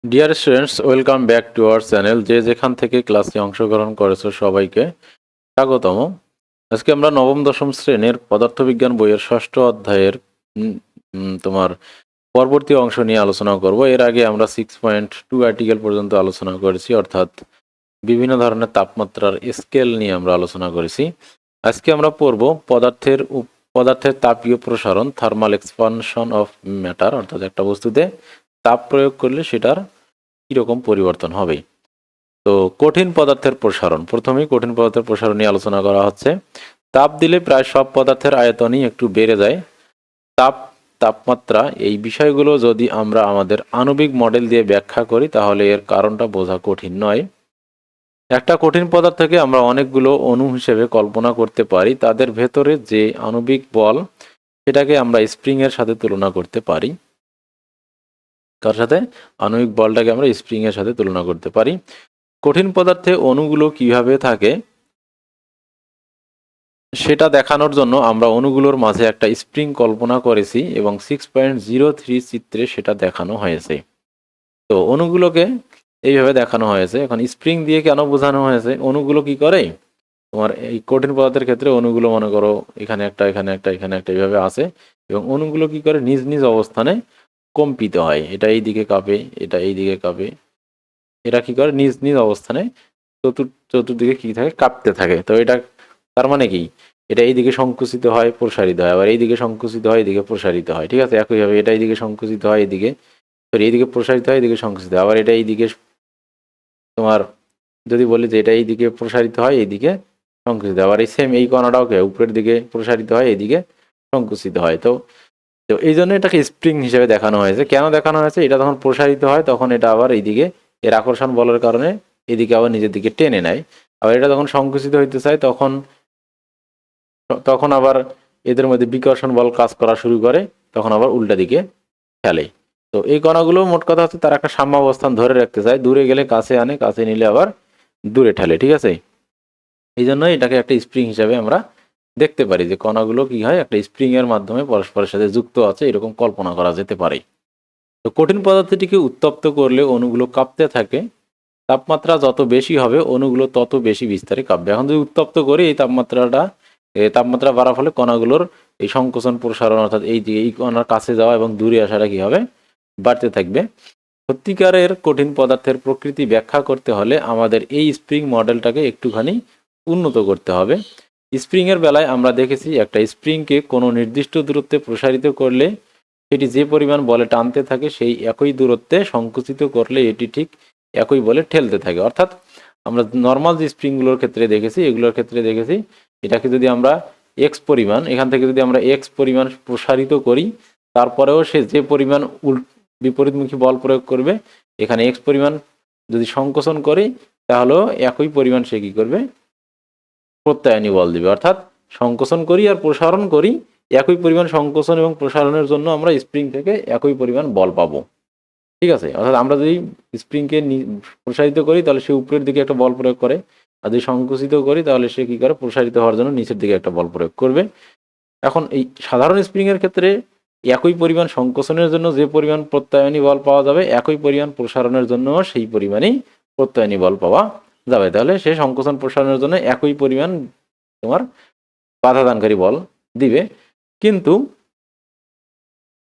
Dear students, welcome back to our channel. যে যেখান থেকে ক্লাসে অংশগ্রহণ করেছো সবাইকে স্বাগতম। আজকে আমরা নবম দশম শ্রেণীর পদার্থবিজ্ঞান বইয়ের ষষ্ঠ অধ্যায়ের তোমার পরবর্তী অংশ নিয়ে আলোচনা করব। এর আগে আমরা 6.2 আর্টিকেল পর্যন্ত আলোচনা করেছি, অর্থাৎ বিভিন্ন ধরনের তাপমাত্রার স্কেল নিয়ে আমরা আলোচনা করেছি। আজকে আমরা পড়ব পদার্থের তাপীয় প্রসারণ, থার্মাল এক্সপানশন অফ ম্যাটার, অর্থাৎ একটা বস্তুতে তাপ প্রয়োগ করলে সেটার কিরকম পরিবর্তন হবে। তো কঠিন পদার্থের প্রসারণ, প্রথমেই কঠিন পদার্থের প্রসারণ নিয়ে আলোচনা করা হচ্ছে। তাপ দিলে প্রায় সব পদার্থের আয়তনই একটু বেড়ে যায়। তাপমাত্রা এই বিষয়গুলো যদি আমরা আমাদের আণবিক মডেল দিয়ে ব্যাখ্যা করি তাহলে এর কারণটা বোঝা কঠিন নয়। একটা কঠিন পদার্থকে আমরা অনেকগুলো অণু হিসেবে কল্পনা করতে পারি। তাদের ভেতরে যে আণবিক বল সেটাকে আমরা স্প্রিং এর সাথে তুলনা করতে পারি। কার সাথে? আণবিক বলটাকে আমরা স্প্রিং এর সাথে তুলনা করতে পারি। কঠিন পদার্থে অণুগুলো কিভাবে থাকে সেটা দেখানোর জন্য আমরা অণুগুলোর মাঝে একটা স্প্রিং কল্পনা করেছি এবং 6.03 চিত্রে সেটা দেখানো হয়েছে। তো অণুগুলোকে এইভাবে দেখানো হয়েছে। এখন স্প্রিং দিয়ে কেন বোঝানো হয়েছে? অণুগুলো কি করে, তোমার এই কঠিন পদার্থের ক্ষেত্রে অণুগুলো মনে করো এখানে একটা, এখানে একটা, এখানে একটা, এইভাবে আছে এবং অণুগুলো কি করে নিজ নিজ অবস্থানে কম্পিত হয়। এটা এই দিকে কাঁপে, এটা এই দিকে কাঁপে, এরা কি করে নিজ নিজ অবস্থানে চতুর্দিকে কি থাকে, কাঁপতে থাকে। তো এটা তার মানে কি, এটা এইদিকে সংকুচিত হয়, প্রসারিত হয়, আবার এইদিকে সংকুচিত হয়, এদিকে প্রসারিত হয়। ঠিক আছে, একইভাবে এটা এইদিকে সংকুচিত হয়, এদিকে এইদিকে প্রসারিত হয়, এদিকে সংকুচিত হয়, আবার এটা এইদিকে তোমার যদি বলি যে এটা এইদিকে প্রসারিত হয়, এইদিকে সংকুচিত হয়, আবার এই সেম এই কণাটাও উপরের দিকে প্রসারিত হয়, এইদিকে সংকুচিত হয়। তো তো এই জন্য এটাকে স্প্রিং হিসেবে দেখানো হয়েছে। কেন দেখানো হয়েছে? এটা যখন প্রসারিত হয় তখন এটা আবার এইদিকে এর আকর্ষণ বলের কারণে এদিকে আবার নিজের দিকে টেনে নেয়। আবার এটা যখন সংকুচিত হইতে চায় তখন তখন আবার এদের মধ্যে বিকর্ষণ বল কাজ করা শুরু করে, তখন আবার উল্টা দিকে ফেলে। তো এই কণাগুলো মোট কথা হচ্ছে তার একটা সাম্যাবস্থান ধরে রাখতে চায়, দূরে গেলে কাছে আনে, কাছে নিলে আবার দূরে ঠেলে। ঠিক আছে, এই জন্য এটাকে একটা স্প্রিং হিসাবে আমরা দেখতে পারি যে কণাগুলো কি হয়, একটা স্প্রিং এর মাধ্যমে পরস্পরের সাথে যুক্ত আছে, এরকম কল্পনা করা যেতে পারে। তো কঠিন পদার্থটিকে উত্তপ্ত করলে অণুগুলো কাঁপতে থাকে। তাপমাত্রা যত বেশি হবে অণুগুলো তত বেশি বিস্তারে কাঁপবে। এখন যদি উত্তপ্ত করি এই তাপমাত্রা বাড়ার ফলে কণাগুলোর এই সংকোচন প্রসারণ, অর্থাৎ এই যে এই কণার কাছে যাওয়া এবং দূরে আসাটা কি হবে, বাড়তে থাকবে। সত্যিকারের কঠিন পদার্থের প্রকৃতি ব্যাখ্যা করতে হলে আমাদের এই স্প্রিং মডেলটাকে একটুখানি উন্নত করতে হবে। স্প্রিং এর বেলায় আমরা দেখেছি একটা স্প্রিংকে কোনো নির্দিষ্ট দূরত্বে প্রসারিত করলে সেটি যে পরিমাণ বলে টানতে থাকে সেই একই দূরত্বে সংকুচিত করলে এটি ঠিক একই বলে ঠেলতে থাকে। অর্থাৎ আমরা নর্মাল যে স্প্রিংগুলোর ক্ষেত্রে দেখেছি, এগুলোর ক্ষেত্রে দেখেছি এটাকে যদি আমরা এক্স পরিমাণ, এখান থেকে যদি আমরা এক্স পরিমাণ প্রসারিত করি, তারপরেও সে যে পরিমাণ বিপরীতমুখী বল প্রয়োগ করবে, এখানে এক্স পরিমাণ যদি সংকোচন করি তাহলেও একই পরিমাণ সে কী করবে, প্রত্যায়নী বল দিবে। অর্থাৎ সংকোচন করি আর প্রসারণ করি, একই পরিমাণ সংকোচন এবং প্রসারণের জন্য আমরা স্প্রিং থেকে একই পরিমাণ বল পাবো। ঠিক আছে, অর্থাৎ আমরা যদি স্প্রিংকে প্রসারিত করি তাহলে সে উপরের দিকে একটা বল প্রয়োগ করে, আর যদি সংকুচিত করি তাহলে সে কী করে, প্রসারিত হওয়ার জন্য নিচের দিকে একটা বল প্রয়োগ করবে। এখন এই সাধারণ স্প্রিংয়ের ক্ষেত্রে একই পরিমাণ সংকোচনের জন্য যে পরিমাণ প্রত্যায়নী বল পাওয়া যাবে, একই পরিমাণ প্রসারণের জন্য সেই পরিমাণেই প্রত্যায়নী বল পাওয়া যাবে। তাহলে সে সংকোচন প্রসারণের জন্য একই পরিমাণ তোমার বাধাদানকারী বল দিবে। কিন্তু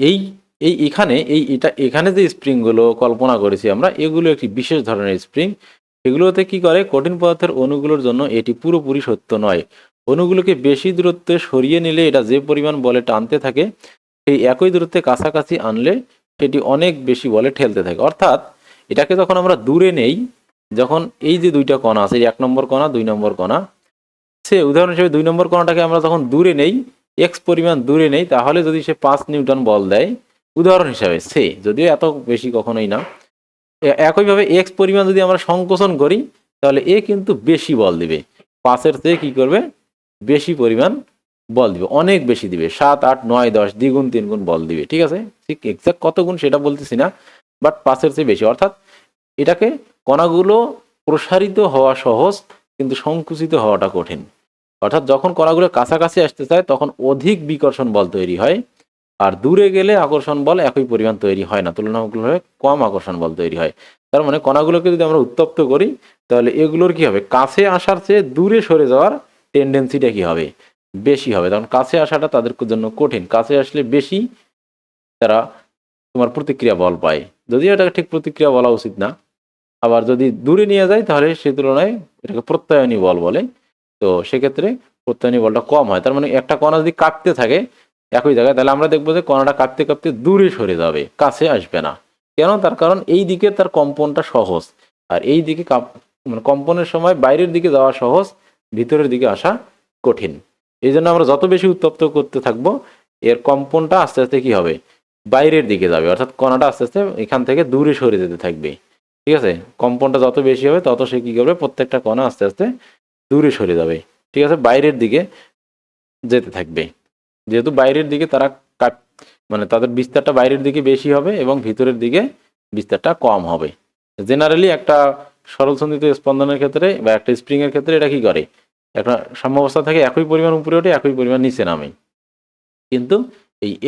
এই এই এখানে এখানে যে স্প্রিংগুলো কল্পনা করেছি আমরা, এগুলো একটি বিশেষ ধরনের স্প্রিং। এগুলোতে কি করে, কঠিন পদার্থের অণুগুলোর জন্য এটি পুরোপুরি সত্য নয়। অণুগুলোকে বেশি দূরত্বে সরিয়ে নিলে এটা যে পরিমাণ বলে টানতে থাকে সেই একই দূরত্বে কাছাকাছি আনলে সেটি অনেক বেশি বলে ঠেলতে থাকে। অর্থাৎ এটাকে যখন আমরা দূরে নেই, যখন এই যে দুইটা কণা আছে, 1 নম্বর কণা 2 নম্বর কণা, সে উদাহরণ হিসেবে 2 নম্বর কণাটাকে আমরা যখন দূরে নেই, এক্স পরিমাণ দূরে নেই, তাহলে যদি সে 5 নিউটন বল দেয় উদাহরণ হিসাবে, সে যদিও এত বেশি কখনোই না, একইভাবে এক্স পরিমাণ যদি আমরা সংকোচন করি তাহলে এ কিন্তু বেশি বল দিবে, 5-এর চেয়ে কী করবে, বেশি পরিমাণ বল দিবে, অনেক বেশি দিবে, 7, 8, 9, 10 দ্বিগুণ 3 গুণ বল দিবে। ঠিক আছে, ঠিক এক্সাক্ট কত গুণ সেটা বলতেছি না, বাট 5-এর চেয়ে বেশি। অর্থাৎ এটাকে কণাগুলো প্রসারিত হওয়া সহজ কিন্তু সংকুচিত হওয়াটা কঠিন। অর্থাৎ যখন কণাগুলো কাছাকাছি আসতে চায় তখন অধিক বিকর্ষণ বল তৈরি হয়, আর দূরে গেলে আকর্ষণ বল একই পরিমাণ তৈরি হয় না, তুলনামূলকভাবে কম আকর্ষণ বল তৈরি হয়। তার মানে কণাগুলোকে যদি আমরা উত্তপ্ত করি তাহলে এগুলোর কি হবে, কাছে আসার চেয়ে দূরে সরে যাওয়ার টেন্ডেন্সিটা কি হবে, বেশি হবে। কারণ কাছে আসাটা তাদের জন্য কঠিন, কাছে আসলে বেশি তারা তোমার প্রতিক্রিয়া বল পায়, যদিও এটাকে ঠিক প্রতিক্রিয়া বলা উচিত না। আবার যদি দূরে নিয়ে যায় তাহলে সে তুলনায় এটাকে প্রত্যয়নী বল বলে। তো সেক্ষেত্রে প্রত্যয়নী বলটা কম হয়। তার মানে একটা কণা যদি কাঁপতে থাকে একই জায়গায়, তাহলে আমরা দেখবো যে কণাটা কাঁপতে কাঁপতে দূরে সরে যাবে, কাছে আসবে না। কেন? তার কারণ এই দিকে তার কম্পনটা সহজ, আর এই দিকে মানে কম্পনের সময় বাইরের দিকে যাওয়া সহজ, ভিতরের দিকে আসা কঠিন। এই জন্য আমরা যত বেশি উত্তপ্ত করতে থাকবো এর কম্পনটা আস্তে আস্তে কি হবে, বাইরের দিকে যাবে, অর্থাৎ কণাটা আস্তে আস্তে এখান থেকে দূরে সরে যেতে থাকবে। ঠিক আছে, কম্পনটা যত বেশি হবে তত সে কি করবে, প্রত্যেকটা কণা আস্তে আস্তে দূরে সরে যাবে। ঠিক আছে, বাইরের দিকে যেতে থাকবে। যেহেতু বাইরের দিকে তারা কাট মানে তাদের বিস্তারটা বাইরের দিকে বেশি হবে এবং ভিতরের দিকে বিস্তারটা কম হবে। জেনারেলি একটা সরলসন্ধিত স্পন্দনের ক্ষেত্রে বা একটা স্প্রিং এর ক্ষেত্রে এটা কি করে, একটা সাম্যাবস্থা থাকে একই পরিমাণ উপরে ওঠে একই পরিমাণ নিচে নামে। কিন্তু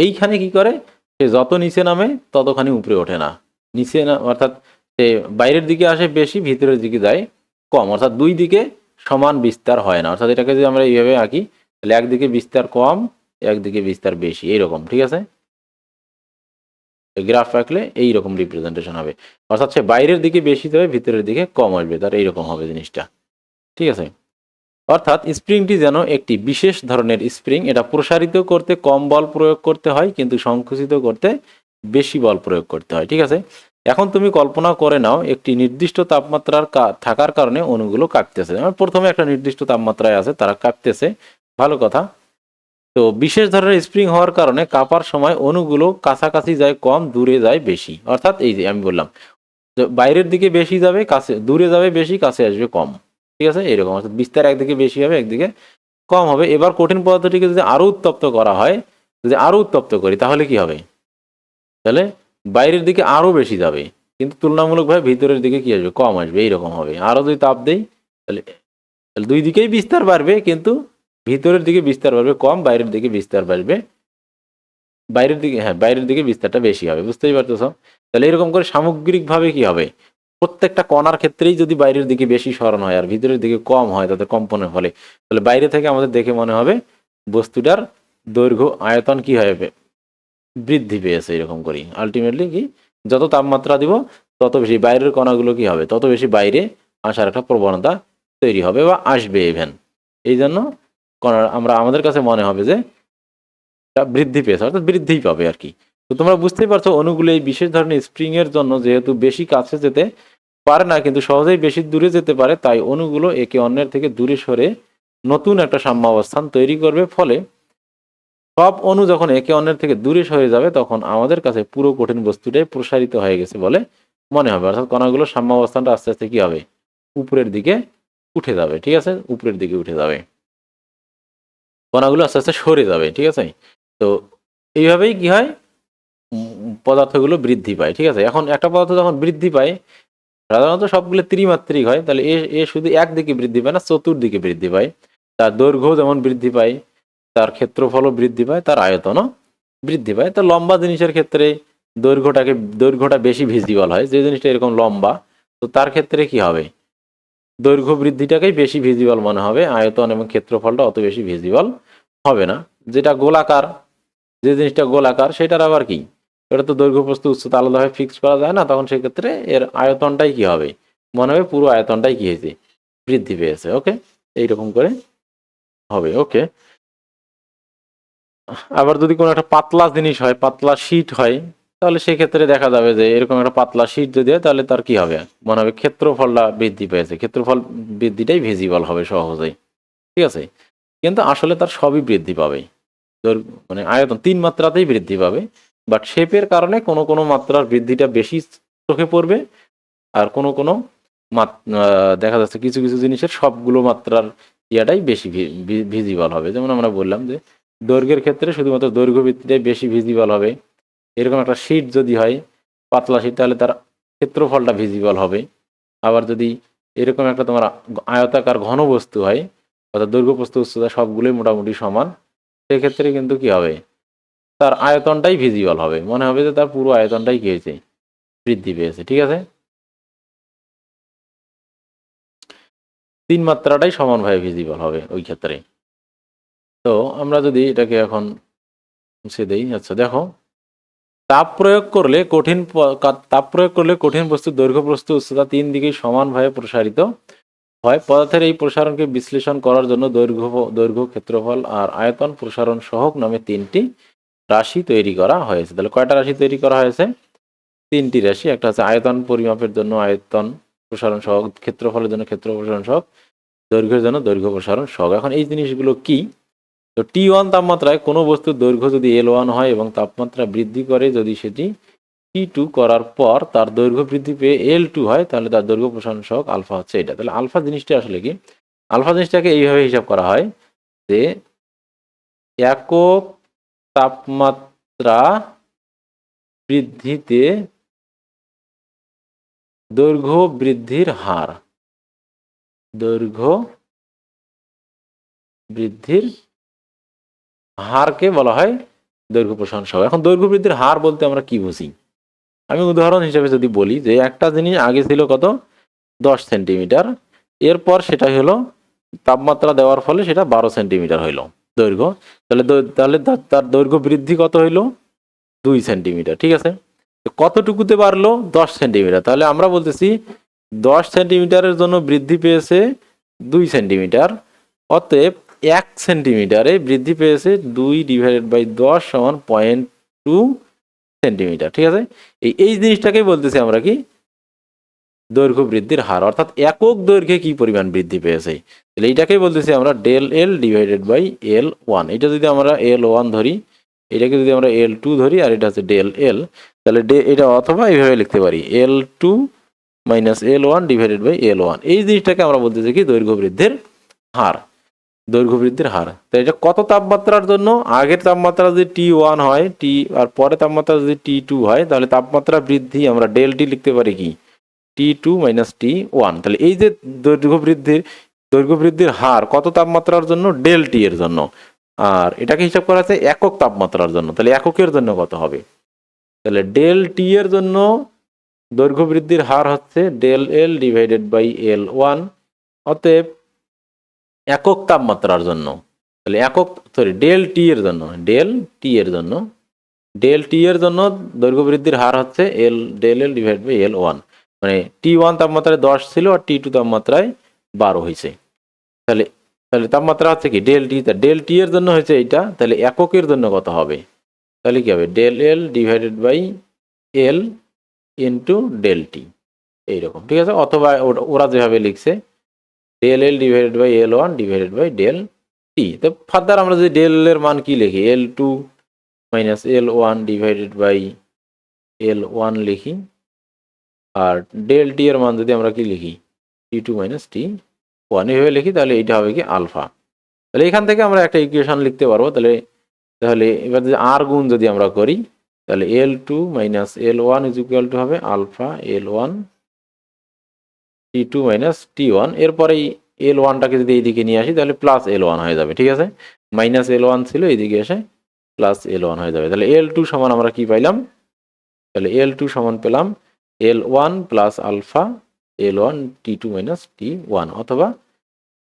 এইখানে কি করে, সে যত নিচে নামে ততখানি উপরে ওঠে না। নিচে না অর্থাৎ সে বাইরের দিকে আসে বেশি, ভিতরের দিকে যায় কম, অর্থাৎ দুই দিকে সমান বিস্তার হয় না। অর্থাৎ এটাকে যদি আমরা এইভাবে আঁকি তাহলে একদিকে বিস্তার কম একদিকে বিস্তার বেশি, এইরকম। ঠিক আছে, গ্রাফ আঁকলে এইরকম রিপ্রেজেন্টেশন হবে, অর্থাৎ সে বাইরের দিকে বেশি যাবে ভিতরের দিকে কম আসবে, তার এইরকম হবে জিনিসটা। ঠিক আছে, অর্থাৎ স্প্রিংটি যেন একটি বিশেষ ধরনের স্প্রিং, এটা প্রসারিত করতে কম বল প্রয়োগ করতে হয় কিন্তু সংকুচিত করতে বেশি বল প্রয়োগ করতে হয়। ঠিক আছে, এখন তুমি কল্পনা করে নাও একটি নির্দিষ্ট তাপমাত্রার থাকার কারণে অণুগুলো কাঁপতেছে। প্রথমে একটা নির্দিষ্ট তাপমাত্রায় আছে, তারা কাঁপতেছে, ভালো কথা। তো বিশেষ ধরনের স্প্রিং হওয়ার কারণে কাঁপার সময় অণুগুলো কাছাকাছি যায় কম, দূরে যায় বেশি। অর্থাৎ এই যে আমি বললাম বাইরের দিকে বেশি যাবে, কাছে দূরে যাবে বেশি, কাছে আসবে কম। ঠিক আছে, এরকম অর্থাৎ বিস্তার একদিকে বেশি হবে একদিকে কম হবে। এবার কঠিন পদার্থটিকে যদি আরো উত্তপ্ত করা হয়, যদি আরো উত্তপ্ত করি তাহলে কি হবে, তাহলে বাইরের দিকে আরো বেশি যাবে কিন্তু তুলনামূলকভাবে ভিতরের দিকে কি আসবে, কম আসবে, এইরকম হবে। আরো যদি তাপ দেই তাহলে তাহলে দুই দিকেই বিস্তার বাড়বে কিন্তু ভিতরের দিকে বিস্তার বাড়বে কম, বাইরের দিকে বিস্তার বাড়বে, বাইরের দিকে, হ্যাঁ বাইরের দিকে বিস্তারটা বেশি হবে। বুঝতেই পারতেছ? তাহলে এরকম করে সামগ্রিকভাবে কি হবে, প্রত্যেকটা কণার ক্ষেত্রেই যদি বাইরের দিকে বেশি সরণ হয় আর ভিতরের দিকে কম হয় তাদের কম্পনের ফলে, তাহলে বাইরে থেকে আমাদের দেখে মনে হবে বস্তুটার দৈর্ঘ্য আয়তন কি হবে, বৃদ্ধি পেয়েছে। এরকম করি আলটিমেটলি কি, যত তাপমাত্রা দিব তত বেশি বাইরের কণাগুলো কি হবে, তত বেশি বাইরে আসার একটা প্রবণতা তৈরি হবে বা আসবে ইভেন। এই জন্য কণা আমরা আমাদের কাছে মনে হবে যে বৃদ্ধি পেয়েছে, অর্থাৎ বৃদ্ধিই পাবে আর কি। তো তোমরা বুঝতেই পারছো অণুগুলো এই বিশেষ ধরনের স্প্রিং এর জন্য যেহেতু বেশি কাছে যেতে পারে না কিন্তু সহজেই বেশি দূরে যেতে পারে, তাই অণুগুলো একে অন্যের থেকে দূরে সরে নতুন একটা সাম্যাবস্থান তৈরি করবে। ফলে সব অণু যখন একে অন্যের থেকে দূরে সরে যাবে তখন আমাদের কাছে পুরো কঠিন বস্তুটাই প্রসারিত হয়ে গেছে বলে মনে হবে। অর্থাৎ কণাগুলো সাম্যাবস্থানটা আস্তে আস্তে কি হবে, উপরের দিকে উঠে যাবে। ঠিক আছে, উপরের দিকে উঠে যাবে, কণাগুলো আস্তে আস্তে সরে যাবে। ঠিক আছে, তো এইভাবেই কি হয়, পদার্থগুলো বৃদ্ধি পায়। ঠিক আছে, এখন একটা পদার্থ যখন বৃদ্ধি পায় সাধারণত সবগুলো ত্রিমাত্রিক হয়, তাহলে এ এ শুধু একদিকে বৃদ্ধি পায় না, চতুর্দিকে বৃদ্ধি পায়। তার দৈর্ঘ্য যেমন বৃদ্ধি পায়, তার ক্ষেত্রফলও বৃদ্ধি পায়, তার আয়তনও বৃদ্ধি পায়। তো লম্বা জিনিসের ক্ষেত্রে দৈর্ঘ্যটা বেশি ভিজিবল হয়, যে জিনিসটা এরকম লম্বা তো তার ক্ষেত্রে কি হবে, দৈর্ঘ্য বৃদ্ধিটাকেই বেশি ভিজিবল মনে হবে, আয়তন এবং ক্ষেত্রফলটা অত বেশি ভিজিবল হবে না। যেটা গোলাকার, যে জিনিসটা গোলাকার সেটার আবার কি, এটা তো দৈর্ঘ্য প্রস্থ উচ্চতা আলাদাভাবে ফিক্স করা যায় না, তখন সেক্ষেত্রে এর আয়তনটাই কি হবে, মনে হবে পুরো আয়তনটাই কি হয়েছে, বৃদ্ধি পেয়েছে। ওকে, এইরকম করে হবে। ওকে, আবার যদি কোনো একটা পাতলা জিনিস হয়, পাতলা শীট হয়, তাহলে সেক্ষেত্রে দেখা যাবে যে এরকম একটা পাতলা শীট যদি হয় তাহলে তার কি হবে, মনে হবে ক্ষেত্রফলটা বৃদ্ধি পেয়েছে, ক্ষেত্রফল বৃদ্ধিটাই ভিজিবল হবে সহজেই। ঠিক আছে, কিন্তু আসলে তার সবই বৃদ্ধি পাবে, মানে আয়তন তিন মাত্রাতেই বৃদ্ধি পাবে, বাট শেপের কারণে কোনো কোনো মাত্রার বৃদ্ধিটা বেশি চোখে পড়বে, আর কোনো কোনো দেখা যাচ্ছে কিছু কিছু জিনিসের সবগুলো মাত্রার ইয়াটাই বেশি ভিজিবল হবে। যেমন আমরা বললাম যে দৈর্ঘ্যের ক্ষেত্রে শুধুমাত্র দৈর্ঘ্য ভিত্তিটাই বেশি ভিজিবল হবে। এরকম একটা শীট যদি হয় পাতলা শীট তাহলে তার ক্ষেত্রফলটা ভিজিবল হবে। আবার যদি এরকম একটা তোমার আয়তাকার ঘন বস্তু হয়, অর্থাৎ দৈর্ঘ্য প্রস্থ উচ্চতা সবগুলোই মোটামুটি সমান, সেক্ষেত্রে কিন্তু কি হবে, তার আয়তনটাই ভিজিবল হবে, মনে হবে যে তার পুরো আয়তনটাই কি হয়েছে, বৃদ্ধি পেয়েছে। ঠিক আছে, 3 মাত্রাটাই সমানভাবে ভিজিবল হবে ওই ক্ষেত্রে। তো আমরা যদি এটাকে এখন মুছে দেই, আচ্ছা দেখো, তাপ প্রয়োগ করলে কঠিন বস্তুর দৈর্ঘ্য প্রস্থ উচ্চতা 3 দিকেই সমানভাবে প্রসারিত হয়। পদার্থের এই প্রসারণকে বিশ্লেষণ করার জন্য দৈর্ঘ্য, ক্ষেত্রফল আর আয়তন প্রসারণ সহগ নামে 3টি রাশি তৈরি করা হয়েছে। তাহলে কয়টা রাশি তৈরি করা হয়েছে? 3টি রাশি। একটা হচ্ছে আয়তন পরিমাপের জন্য আয়তন প্রসারণ সহগ, ক্ষেত্রফলের জন্য ক্ষেত্র প্রসারণ সহগ, দৈর্ঘ্যের জন্য দৈর্ঘ্য প্রসারণ সহগ। এখন এই জিনিসগুলো কি? তো T1 তাপমাত্রায় কোনো বস্তুর দৈর্ঘ্য যদি L1 হয় এবং তাপমাত্রা বৃদ্ধি করে যদি সেটি T2 করার পর তার দৈর্ঘ্য বৃদ্ধি পেয়ে L2 হয়, তাহলে তার দৈর্ঘ্য প্রসারণ সহগ আলফা হচ্ছে এটা। তাহলে আলফা জিনিসটা আসলে কি? আলফা জিনিসটাকে এইভাবে হিসাব করা হয় যে একক তাপমাত্রা বৃদ্ধিতে দৈর্ঘ্য বৃদ্ধির হার, দৈর্ঘ্য বৃদ্ধির হারকে বলা হয় দৈর্ঘ্য প্রসারণ সহগ। এখন দৈর্ঘ্য বৃদ্ধির হার বলতে আমরা কি বুঝি? আমি উদাহরণ হিসেবে যদি বলি যে একটা জিনিস আগে ছিল কত, 10 সেন্টিমিটার, এরপর সেটা হলো তাপমাত্রা দেওয়ার ফলে সেটা 12 সেন্টিমিটার হইল দৈর্ঘ্য, তাহলে তার দৈর্ঘ্য বৃদ্ধি কত হইল, 2 সেন্টিমিটার। ঠিক আছে, কতটুকুতে বাড়লো, 10 সেন্টিমিটার। তাহলে আমরা বলতেছি 10 সেন্টিমিটারের জন্য বৃদ্ধি পেয়েছে 2 সেন্টিমিটার, অতএব 1 সেন্টিমিটারে বৃদ্ধি পেয়েছে 2/10 সমান 0.2 সেন্টিমিটার। ঠিক আছে, এই জিনিসটাকেই বলতেছি আমরা কি, দৈর্ঘ্য বৃদ্ধির হার, অর্থাৎ একক দৈর্ঘ্যে কি পরিমাণ বৃদ্ধি পেয়েছে। তাহলে এইটাকেই বলতেছি আমরা del L/L1। এটা যদি আমরা L1 ধরি, এটাকে যদি আমরা L2 ধরি, আর এটা হচ্ছে del L, তাহলে এটা অথবা এইভাবে লিখতে পারি L2 - L1/L1। এই জিনিসটাকে আমরা বলতেছি কি, দৈর্ঘ্য বৃদ্ধির হার, দৈর্ঘ্য বৃদ্ধির হার। তো এটা কত তাপমাত্রার জন্য? আগের তাপমাত্রা যদি T1 হয়, আর পরে তাপমাত্রা যদি T2 হয়, তাহলে তাপমাত্রা বৃদ্ধি আমরা del T লিখতে পারি কি, T2 - T1। তাহলে এই যে দৈর্ঘ্য বৃদ্ধির হার কত তাপমাত্রার জন্য, del T এর জন্য। আর এটাকে হিসাব করা আছে একক তাপমাত্রার জন্য, তাহলে এককের জন্য কত হবে? তাহলে del T এর জন্য দৈর্ঘ্য বৃদ্ধির হার হচ্ছে del L/L1। অতএব একক তাপমাত্রার জন্য, তাহলে del T এর জন্য, del T এর জন্য দৈর্ঘ্য বৃদ্ধির হার হচ্ছে del L/L1। মানে T1 তাপমাত্রায় 10 ছিল আর T2 তাপমাত্রায় 12 হয়েছে। তাহলে তাহলে তাপমাত্রা হচ্ছে কি, del T। del T এর জন্য হয়েছে এইটা, তাহলে এককের জন্য কত হবে? তাহলে কি হবে, del L/L into del T, এইরকম। ঠিক আছে, অথবা ওরা যেভাবে লিখছে del L/L1/del T। তো ফার্দার আমরা যদি del এর মান কি লিখি, L2 - L1/L1 লিখি, আর del T এর মান যদি আমরা কি লিখি, T2 - T1 এভাবে লিখি, তাহলে এইটা হবে কি, আলফা। তাহলে এখান থেকে আমরা একটা ইকুয়েশন লিখতে পারবো। তাহলে এবার যদি আর গুণ যদি আমরা করি, তাহলে L2 - L1 হবে আলফা L1 T2 - T1। এরপরে L1টাকে যদি এইদিকে নিয়ে আসি, তাহলে প্লাস L1 হয়ে যাবে। ঠিক আছে, -L1 ছিল, এইদিকে এসে প্লাস L1 হয়ে যাবে। তাহলে L2 সমান আমরা কি পাইলাম, তাহলে L2 সমান পেলাম L1 plus alpha L1 T2 - T1, অথবা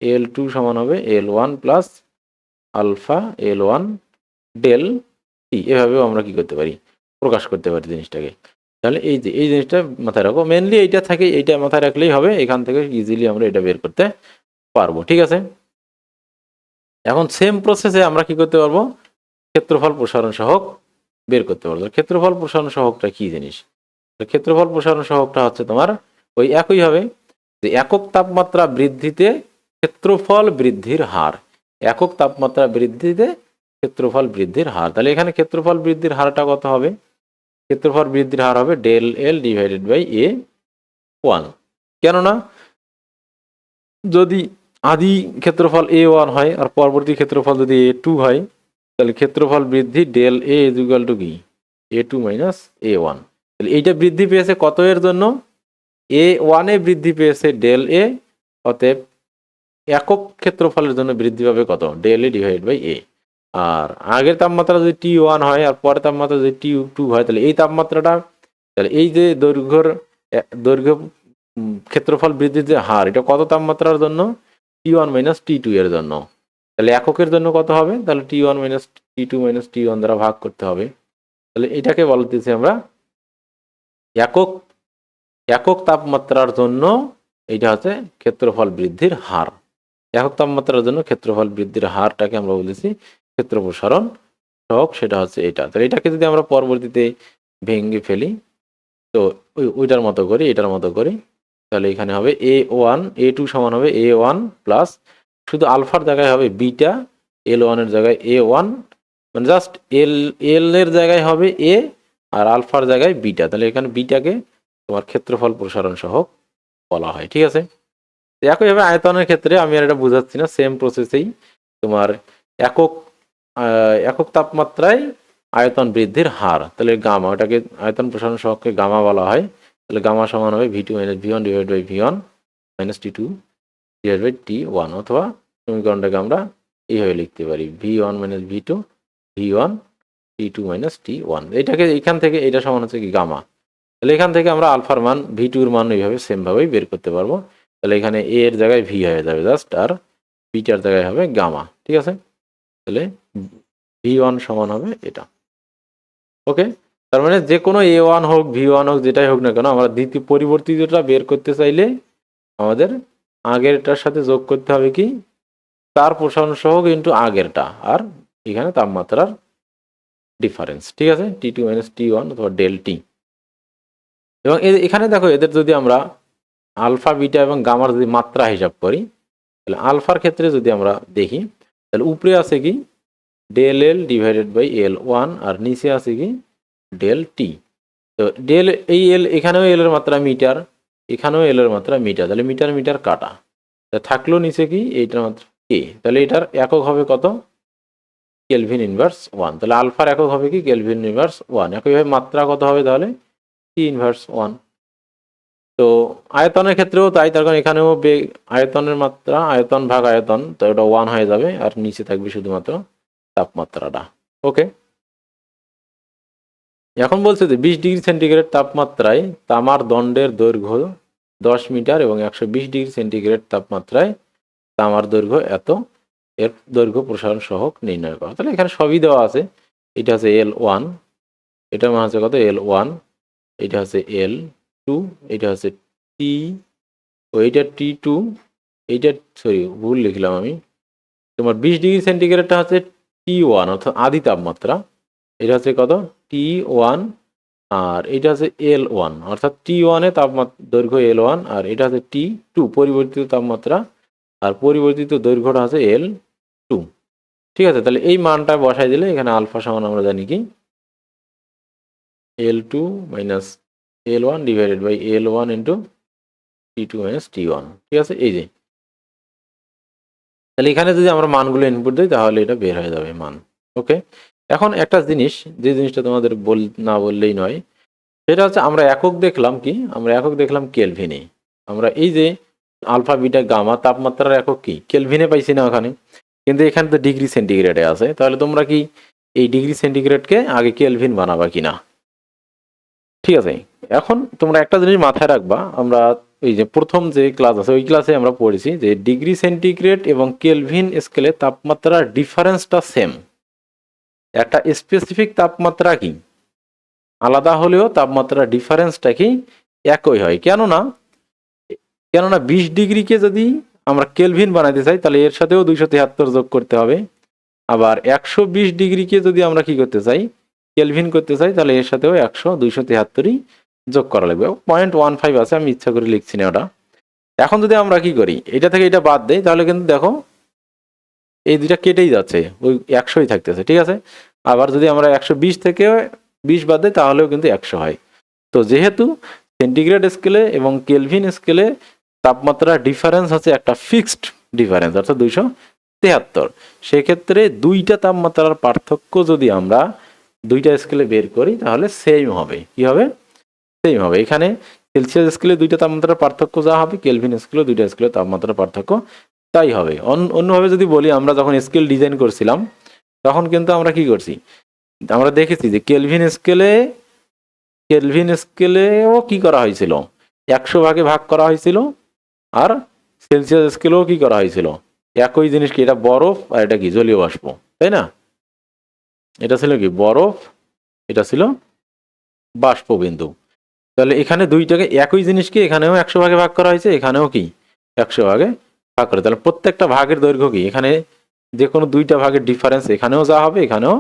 L2 সমান হবে L1 plus alpha L1 del T। এভাবেও আমরা কি করতে পারি, প্রকাশ করতে পারি জিনিসটাকে। তাহলে এই জিনিসটা মাথায় রাখো, মেনলি এইটা থাকে, এইটা মাথায় রাখলেই হবে, এখান থেকে ইজিলি আমরা এটা বের করতে পারবো। ঠিক আছে, এখন সেম প্রসেসে আমরা কি করতে পারবো, ক্ষেত্রফল প্রসারণ সহগ বের করতে পারবো। ক্ষেত্রফল প্রসারণ সহগটা কি জিনিস? ক্ষেত্রফল প্রসারণ সহগটা হচ্ছে তোমার ওই একই হবে, যে একক তাপমাত্রা বৃদ্ধিতে ক্ষেত্রফল বৃদ্ধির হার, একক তাপমাত্রা বৃদ্ধিতে ক্ষেত্রফল বৃদ্ধির হার। তাহলে এখানে ক্ষেত্রফল বৃদ্ধির হারটা কত হবে, ক্ষেত্রফল বৃদ্ধির হার হবে del L/A1। কেননা যদি আদি ক্ষেত্রফল A1 হয় আর পরবর্তী ক্ষেত্রফল যদি A2 হয়, তাহলে ক্ষেত্রফল বৃদ্ধি del A = কি, A2 - A1। তাহলে এইটা বৃদ্ধি পেয়েছে কত এর জন্য, A1 এ বৃদ্ধি পেয়েছে del A, অতএব একক ক্ষেত্রফলের জন্য বৃদ্ধি পাবে কত, del A/A। আর আগের তাপমাত্রা যদি T1 হয় আর পরের তাপমাত্রা যদি T2 হয়, তাহলে এই তাপমাত্রাটা, তাহলে এই যে দৈর্ঘ্য ক্ষেত্রফল বৃদ্ধির যে হার, এটা কত তাপমাত্রার জন্য? T1 মাইনাস T2 এর জন্য। তাহলে এককের জন্য কত হবে? তাহলে T1 minus T2 minus T1 দ্বারা ভাগ করতে হবে। তাহলে এটাকে বলতেছি আমরা একক তাপমাত্রার জন্য এইটা হচ্ছে ক্ষেত্রফল বৃদ্ধির হার। একক তাপমাত্রার জন্য ক্ষেত্রফল বৃদ্ধির হারটাকে আমরা বলেছি ক্ষেত্র প্রসারণ সহগ, সেটা হচ্ছে এটা। তাহলে এটাকে যদি আমরা পরবর্তীতে ভেঙে ফেলি, তো ওইটার মতো করি, এটার মতো করি, তাহলে এখানে হবে A2 সমান হবে A1 প্লাস, শুধু আলফার জায়গায় হবে বিটা, L1 এর জায়গায় A1, মানে জাস্ট এল এর জায়গায় হবে এ আর আলফার জায়গায় বিটা। তাহলে এখানে বিটাকে তোমার ক্ষেত্রফল প্রসারণ সহগ বলা হয়। ঠিক আছে, একইভাবে আয়তনের ক্ষেত্রে আমি আর এটা বুঝাচ্ছি না, সেম প্রসেসেই তোমার একক তাপমাত্রায় আয়তন বৃদ্ধির হার, তাহলে গামা, ওটাকে আয়তন প্রসারণ সহগকে গামা বলা হয়। তাহলে গামা সমান হবে V2 minus V1 divide by V1 minus T2 divide by T1, অথবা সমীকরণটাকে আমরা এইভাবে লিখতে পারি V1 minus V2 V1 T2 minus T1। এটাকে এখান থেকে এটা সমান হচ্ছে কি গামা। তাহলে এখান থেকে আমরা আলফার মান V2 এর মান এইভাবে সেমভাবেই বের করতে পারবো। তাহলে এখানে এ এর জায়গায় ভি হয়ে যাবে জাস্ট, আর বিটার জায়গায় হবে গামা। ঠিক আছে, তাহলে V1 সমান হবে এটা। ওকে, তার মানে যে কোনো A1 হোক V1 হোক যেটাই হোক না কেন, আমরা দ্বিতীয় পরিবর্তিতটা বের করতে চাইলে আমাদের আগেরটার সাথে যোগ করতে হবে কি তার প্রসারণ সহগ ইন্টু আগেরটা, আর এখানে তাপমাত্রার ডিফারেন্স। ঠিক আছে, T2 মাইনাস T1 অথবা ডেল টি। এবং এখানে দেখো, এদের যদি আমরা আলফা বিটা এবং গামার যদি মাত্রা হিসাব করি, তাহলে আলফার ক্ষেত্রে যদি আমরা দেখি, তাহলে উপরে আছে কি del L divided by L1, আর নিচে আছে কি ডেল টি। তো ডেল এই এল, এখানেও এল এর মাত্রা মিটার, এখানেও এল এর মাত্রা মিটার, তাহলে মিটার মিটার কাটা। তা থাকলো নিচে কি এইটার মাত্রা কে, তাহলে এটার একক হবে কত? Kelvin inverse 1। তাহলে আলফার একক হবে কি কেলভিন ইনভার্স 1। একইভাবে মাত্রা কত হবে তাহলে? টি ইনভার্স 1। তো আয়তনের ক্ষেত্রেও তাই, তার কারণ এখানেও আয়তনের মাত্রা আয়তন ভাগ আয়তন, তো ওটা 1 হয়ে যাবে, আর নিচে থাকবে শুধুমাত্র তাপমাত্রাটা। ওকে, এখন বলছে যে 20 ডিগ্রি সেন্টিগ্রেড তাপমাত্রায় তামার দণ্ডের দৈর্ঘ্য 10 মিটার এবং 120 ডিগ্রি সেন্টিগ্রেড তাপমাত্রায় তামার দৈর্ঘ্য এত, এর দৈর্ঘ্য প্রসারণ সহগ নির্ণয় করা। তাহলে এখানে সবই দেওয়া আছে। এটা হচ্ছে L1, এটার মান হচ্ছে কত L1, এটা হচ্ছে L2, এটা হচ্ছে T, ও এইটা T2, এইটা সরি ভুল লিখলাম আমি, তোমার 20 ডিগ্রি সেন্টিগ্রেডটা হচ্ছে T1 অর্থাৎ আদি তাপমাত্রা, এটা হচ্ছে কত T1, আর এটা হচ্ছে L1 অর্থাৎ T1 এ তাপমাত্রা দৈর্ঘ্য L1, আর এটা হচ্ছে T2 পরিবর্তিত তাপমাত্রা, আর পরিবর্তিত দৈর্ঘ্যটা হচ্ছে L2। ঠিক আছে, তাহলে এই মানটা বসাই দিলে এখানে আলফা সমান আমরা জানি কি L2 minus L1 divided by L1 into T2 minus T1। ঠিক আছে, এই যে তাহলে এখানে যদি আমরা মানগুলো ইনপুট দিই তাহলে এটা বের হয়ে যাবে মান। ওকে, এখন একটা জিনিস, যে জিনিসটা তোমাদের না বললেই নয়, সেটা হচ্ছে আমরা একক দেখলাম কি, আমরা একক দেখলাম কেলভিনে। আমরা এই যে আলফা বিটা গামা তাপমাত্রার একক কি কেলভিনে পাইছি না ওখানে, কিন্তু এখানে তো ডিগ্রি সেন্টিগ্রেডে আছে। তাহলে তোমরা কি এই ডিগ্রি সেন্টিগ্রেডকে আগে কেলভিন বানাবা কিনা? ঠিক আছে, এখন তোমরা একটা জিনিস মাথায় রাখবা, আমরা এই যে প্রথম যে ক্লাস আছে ওই ক্লাসে আমরা পড়েছি যে ডিগ্রি সেন্টিগ্রেড এবং কেলভিন স্কেলে তাপমাত্রার ডিফারেন্সটা সেম। একটা স্পেসিফিক তাপমাত্রা কি আলাদা হলেও তাপমাত্রার ডিফারেন্সটা কি একই হয়। কেননা 20 ডিগ্রিকে যদি আমরা কেলভিন বানাইতে চাই তাহলে এর সাথেও 273 যোগ করতে হবে, আবার 120 ডিগ্রিকে যদি আমরা কি করতে চাই কেলভিন করতে চাই তাহলে এর সাথেও 273ই যোগ করা লাগবে। 0.15 আছে, আমি ইচ্ছা করে লিখছি না ওটা। এখন যদি আমরা কি করি এটা থেকে এটা বাদ দেই তাহলে কিন্তু দেখো এই দুইটা কেটেই যাচ্ছে, ওই 100ই থাকতেছে। ঠিক আছে, আবার যদি আমরা 120 থেকে 20 বাদ দিই তাহলেও কিন্তু 100 হয়। তো যেহেতু সেন্টিগ্রেড স্কেলে এবং কেলভিন স্কেলে তাপমাত্রার ডিফারেন্স হচ্ছে একটা ফিক্সড ডিফারেন্স অর্থাৎ 273, সেক্ষেত্রে দুইটা তাপমাত্রার পার্থক্য যদি আমরা দুইটা স্কেলে বের করি তাহলে সেম হবে। কি হবে? সেম হবে। এখানে সেলসিয়াস স্কেলে দুইটা তাপমাত্রার পার্থক্য যা হবে, কেলভিন স্কেলে দুইটা স্কেলে তাপমাত্রার পার্থক্য তাই হবে। অন্যভাবে যদি বলি, আমরা যখন স্কেল ডিজাইন করছিলাম তখন কিন্তু আমরা কি করছি, আমরা দেখেছি যে কেলভিন স্কেলেও কি করা হয়েছিল, 100 ভাগে ভাগ করা হয়েছিল, আর সেলসিয়াস স্কেলেও কি করা হয়েছিল, একই জিনিস কি, এটা বরফ আর এটা কি জলীয় বাষ্প, তাই না? এটা ছিল কি বরফ, এটা ছিল বাষ্পবিন্দু। তাহলে এখানে দুইটাকে একই জিনিসকে এখানেও 100 ভাগে ভাগ করা হয়েছে, এখানেও কি 100 ভাগে ভাগ করে, তাহলে প্রত্যেকটা ভাগের দৈর্ঘ্য কি, এখানে যে কোনো দুইটা ভাগের ডিফারেন্স এখানেও যা হবে এখানেও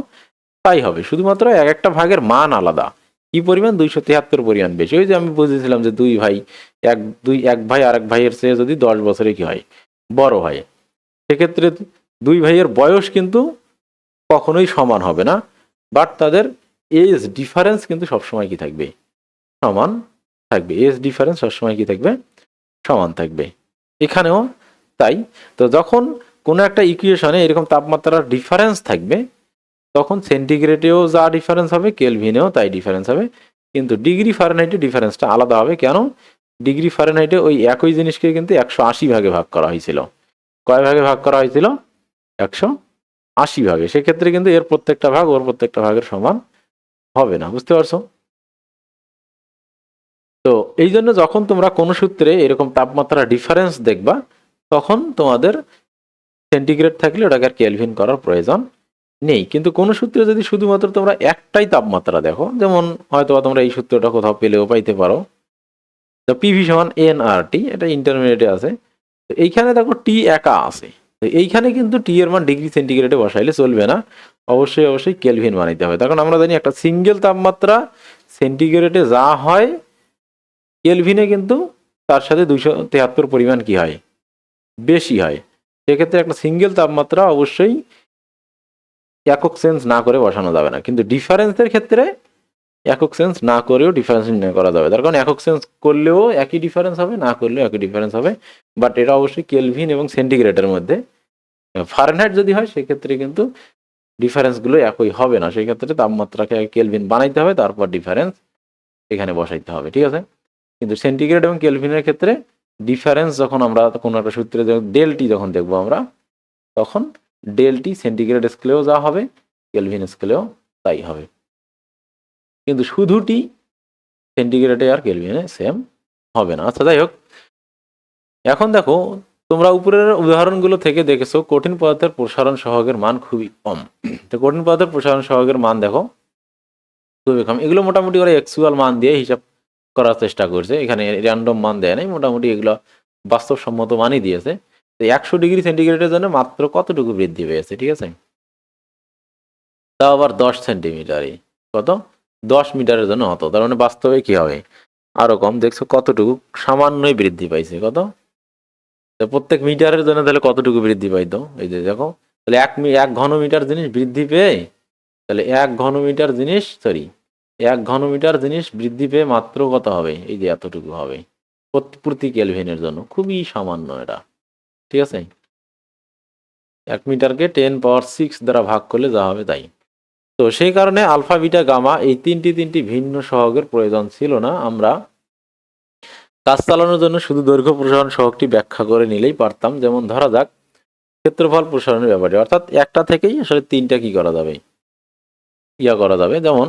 তাই হবে, শুধুমাত্র এক একটা ভাগের মান আলাদা। কি পরিমাণ, 273 পরিমাণ বেশি। ওই যে আমি বুঝেছিলাম যে এক ভাই আরেক ভাইয়ের চেয়ে যদি 10 বছরে কি হয়, বড় হয়, সেক্ষেত্রে দুই ভাইয়ের বয়স কিন্তু কখনোই সমান হবে না, বাট তাদের এজ ডিফারেন্স কিন্তু সবসময় কি থাকবে, সমান থাকবে। এজ ডিফারেন্স সবসময় কি থাকবে, সমান থাকবে। এখানেও তাই। তো যখন কোনো একটা ইকুয়েশনে এরকম তাপমাত্রার ডিফারেন্স থাকবে, তখন সেন্টিগ্রেডেও যা ডিফারেন্স হবে কেলভিনেও তাই ডিফারেন্স হবে, কিন্তু ডিগ্রি ফারেনহাইটে ডিফারেন্সটা আলাদা হবে। কেন? ডিগ্রি ফারেনহাইটে ওই একই জিনিসকে কিন্তু 180 ভাগে ভাগ করা হয়েছিল। কয় ভাগে ভাগ করা হয়েছিল? 180 ভাগে। সেক্ষেত্রে কিন্তু এর প্রত্যেকটা ভাগ ওর প্রত্যেকটা ভাগের সমান হবে না, বুঝতে পারছো? তো এই জন্য যখন তোমরা কোনো সূত্রে এরকম তাপমাত্রা ডিফারেন্স দেখবা, তখন তোমাদের সেন্টিগ্রেড থাকলে ওটাকে আর কেলভিন করার প্রয়োজন নেই। কিন্তু কোন সূত্রে যদি শুধুমাত্র তোমরা একটাই তাপমাত্রা দেখো, যেমন হয়তো তোমরা এই সূত্রটা কোথাও পেলেও পাইতে পারো, পিভি সমান এনআরটি, এটা ইন্টারমিডিয়েটে আছে। তো এইখানে দেখো টি একা আছে, তো এইখানে কিন্তু টি এর মান ডিগ্রি সেন্টিগ্রেডে বসাইলে চলবে না, অবশ্যই কেলভিন বানাইতে হবে। তখন আমরা জানি একটা সিঙ্গেল তাপমাত্রা সেন্টিগ্রেডে যা হয়, কেলভিনে কিন্তু তার সাথে 273 পরিমাণ কি হয়, বেশি হয়। সেক্ষেত্রে একটা সিঙ্গেল তাপমাত্রা অবশ্যই একক সেন্স না করে বসানো যাবে না, কিন্তু ডিফারেন্সের ক্ষেত্রে একক সেন্স না করেও ডিফারেন্স নির্ণয় করা যাবে। তার কারণ একক সেন্স করলেও একই ডিফারেন্স হবে, না করলেও একই ডিফারেন্স হবে, বাট এটা অবশ্যই কেলভিন এবং সেন্টিগ্রেডের মধ্যে। ফারেনহাইট যদি হয় সেক্ষেত্রে কিন্তু ডিফারেন্সগুলো একই হবে না, সেই ক্ষেত্রে তাপমাত্রাকে কেলভিন বানাইতে হবে, তারপর ডিফারেন্স এখানে বসাইতে হবে, ঠিক আছে? কিন্তু সেন্টিগ্রেড এবং কেলভিনের ক্ষেত্রে ডিফারেন্স যখন আমরা কোনো একটা সূত্রে ডেলটি যখন দেখবো আমরা, তখন ডেলটি সেন্টিগ্রেড স্কেলেও যা হবে কেলভিন স্কেলেও তাই হবে, কিন্তু শুধু টি সেন্টিগ্রেডে আর কেলভিনে সেম হবে না। আচ্ছা, যাই হোক, এখন দেখো তোমরা উপরের উদাহরণগুলো থেকে দেখেছো কঠিন পদার্থের প্রসারণ সহগের মান খুবই কম। তো কঠিন পদার্থের প্রসারণ সহগের মান দেখো খুবই কম। এগুলো মোটামুটি ওরা অ্যাকচুয়াল মান দিয়ে হিসাব করার চেষ্টা করছে, এখানে র্যান্ডম মান দেয় নাই, মোটামুটি এগুলো বাস্তবসম্মত মানই দিয়েছে। তো 100 ডিগ্রি সেন্টিগ্রেডের জন্য মাত্র কতটুকু বৃদ্ধি পেয়েছে, ঠিক আছে? তাও আবার 10 সেন্টিমিটারই, কত, 10 মিটারের জন্য হতো, তার মানে বাস্তবে কি হবে, আরো কম। দেখছো কতটুকু, সামান্যই বৃদ্ধি পাইছে। কত? প্রত্যেক মিটারের জন্য তাহলে কতটুকু বৃদ্ধি পাইতো, এই যে দেখো, তাহলে এক ঘন মিটার জিনিস বৃদ্ধি পেয়ে, তাহলে এক ঘন মিটার জিনিস বৃদ্ধি পেয়ে মাত্র কত হবে, এই যে এতটুকু হবে প্রতি কেলভিনের জন্য, খুবই সামান্য এটা, ঠিক আছে? 1 মিটারকে 10 পাওয়ার 6 দ্বারা ভাগ করলে যা হবে তাই। তো সেই কারণে আলফা বিটা গামা এই তিনটি ভিন্ন সহগের প্রয়োজন ছিল না। আমরা কাজ চালানোর জন্য শুধু দৈর্ঘ্য প্রসারণ সহগটি ব্যাখ্যা করে নিলেই পারতাম। যেমন ধরা যাক ক্ষেত্রফল প্রসারণের ব্যাপারে, অর্থাৎ একটা থেকেই আসলে তিনটা কি করা যাবে, করা যাবে। যেমন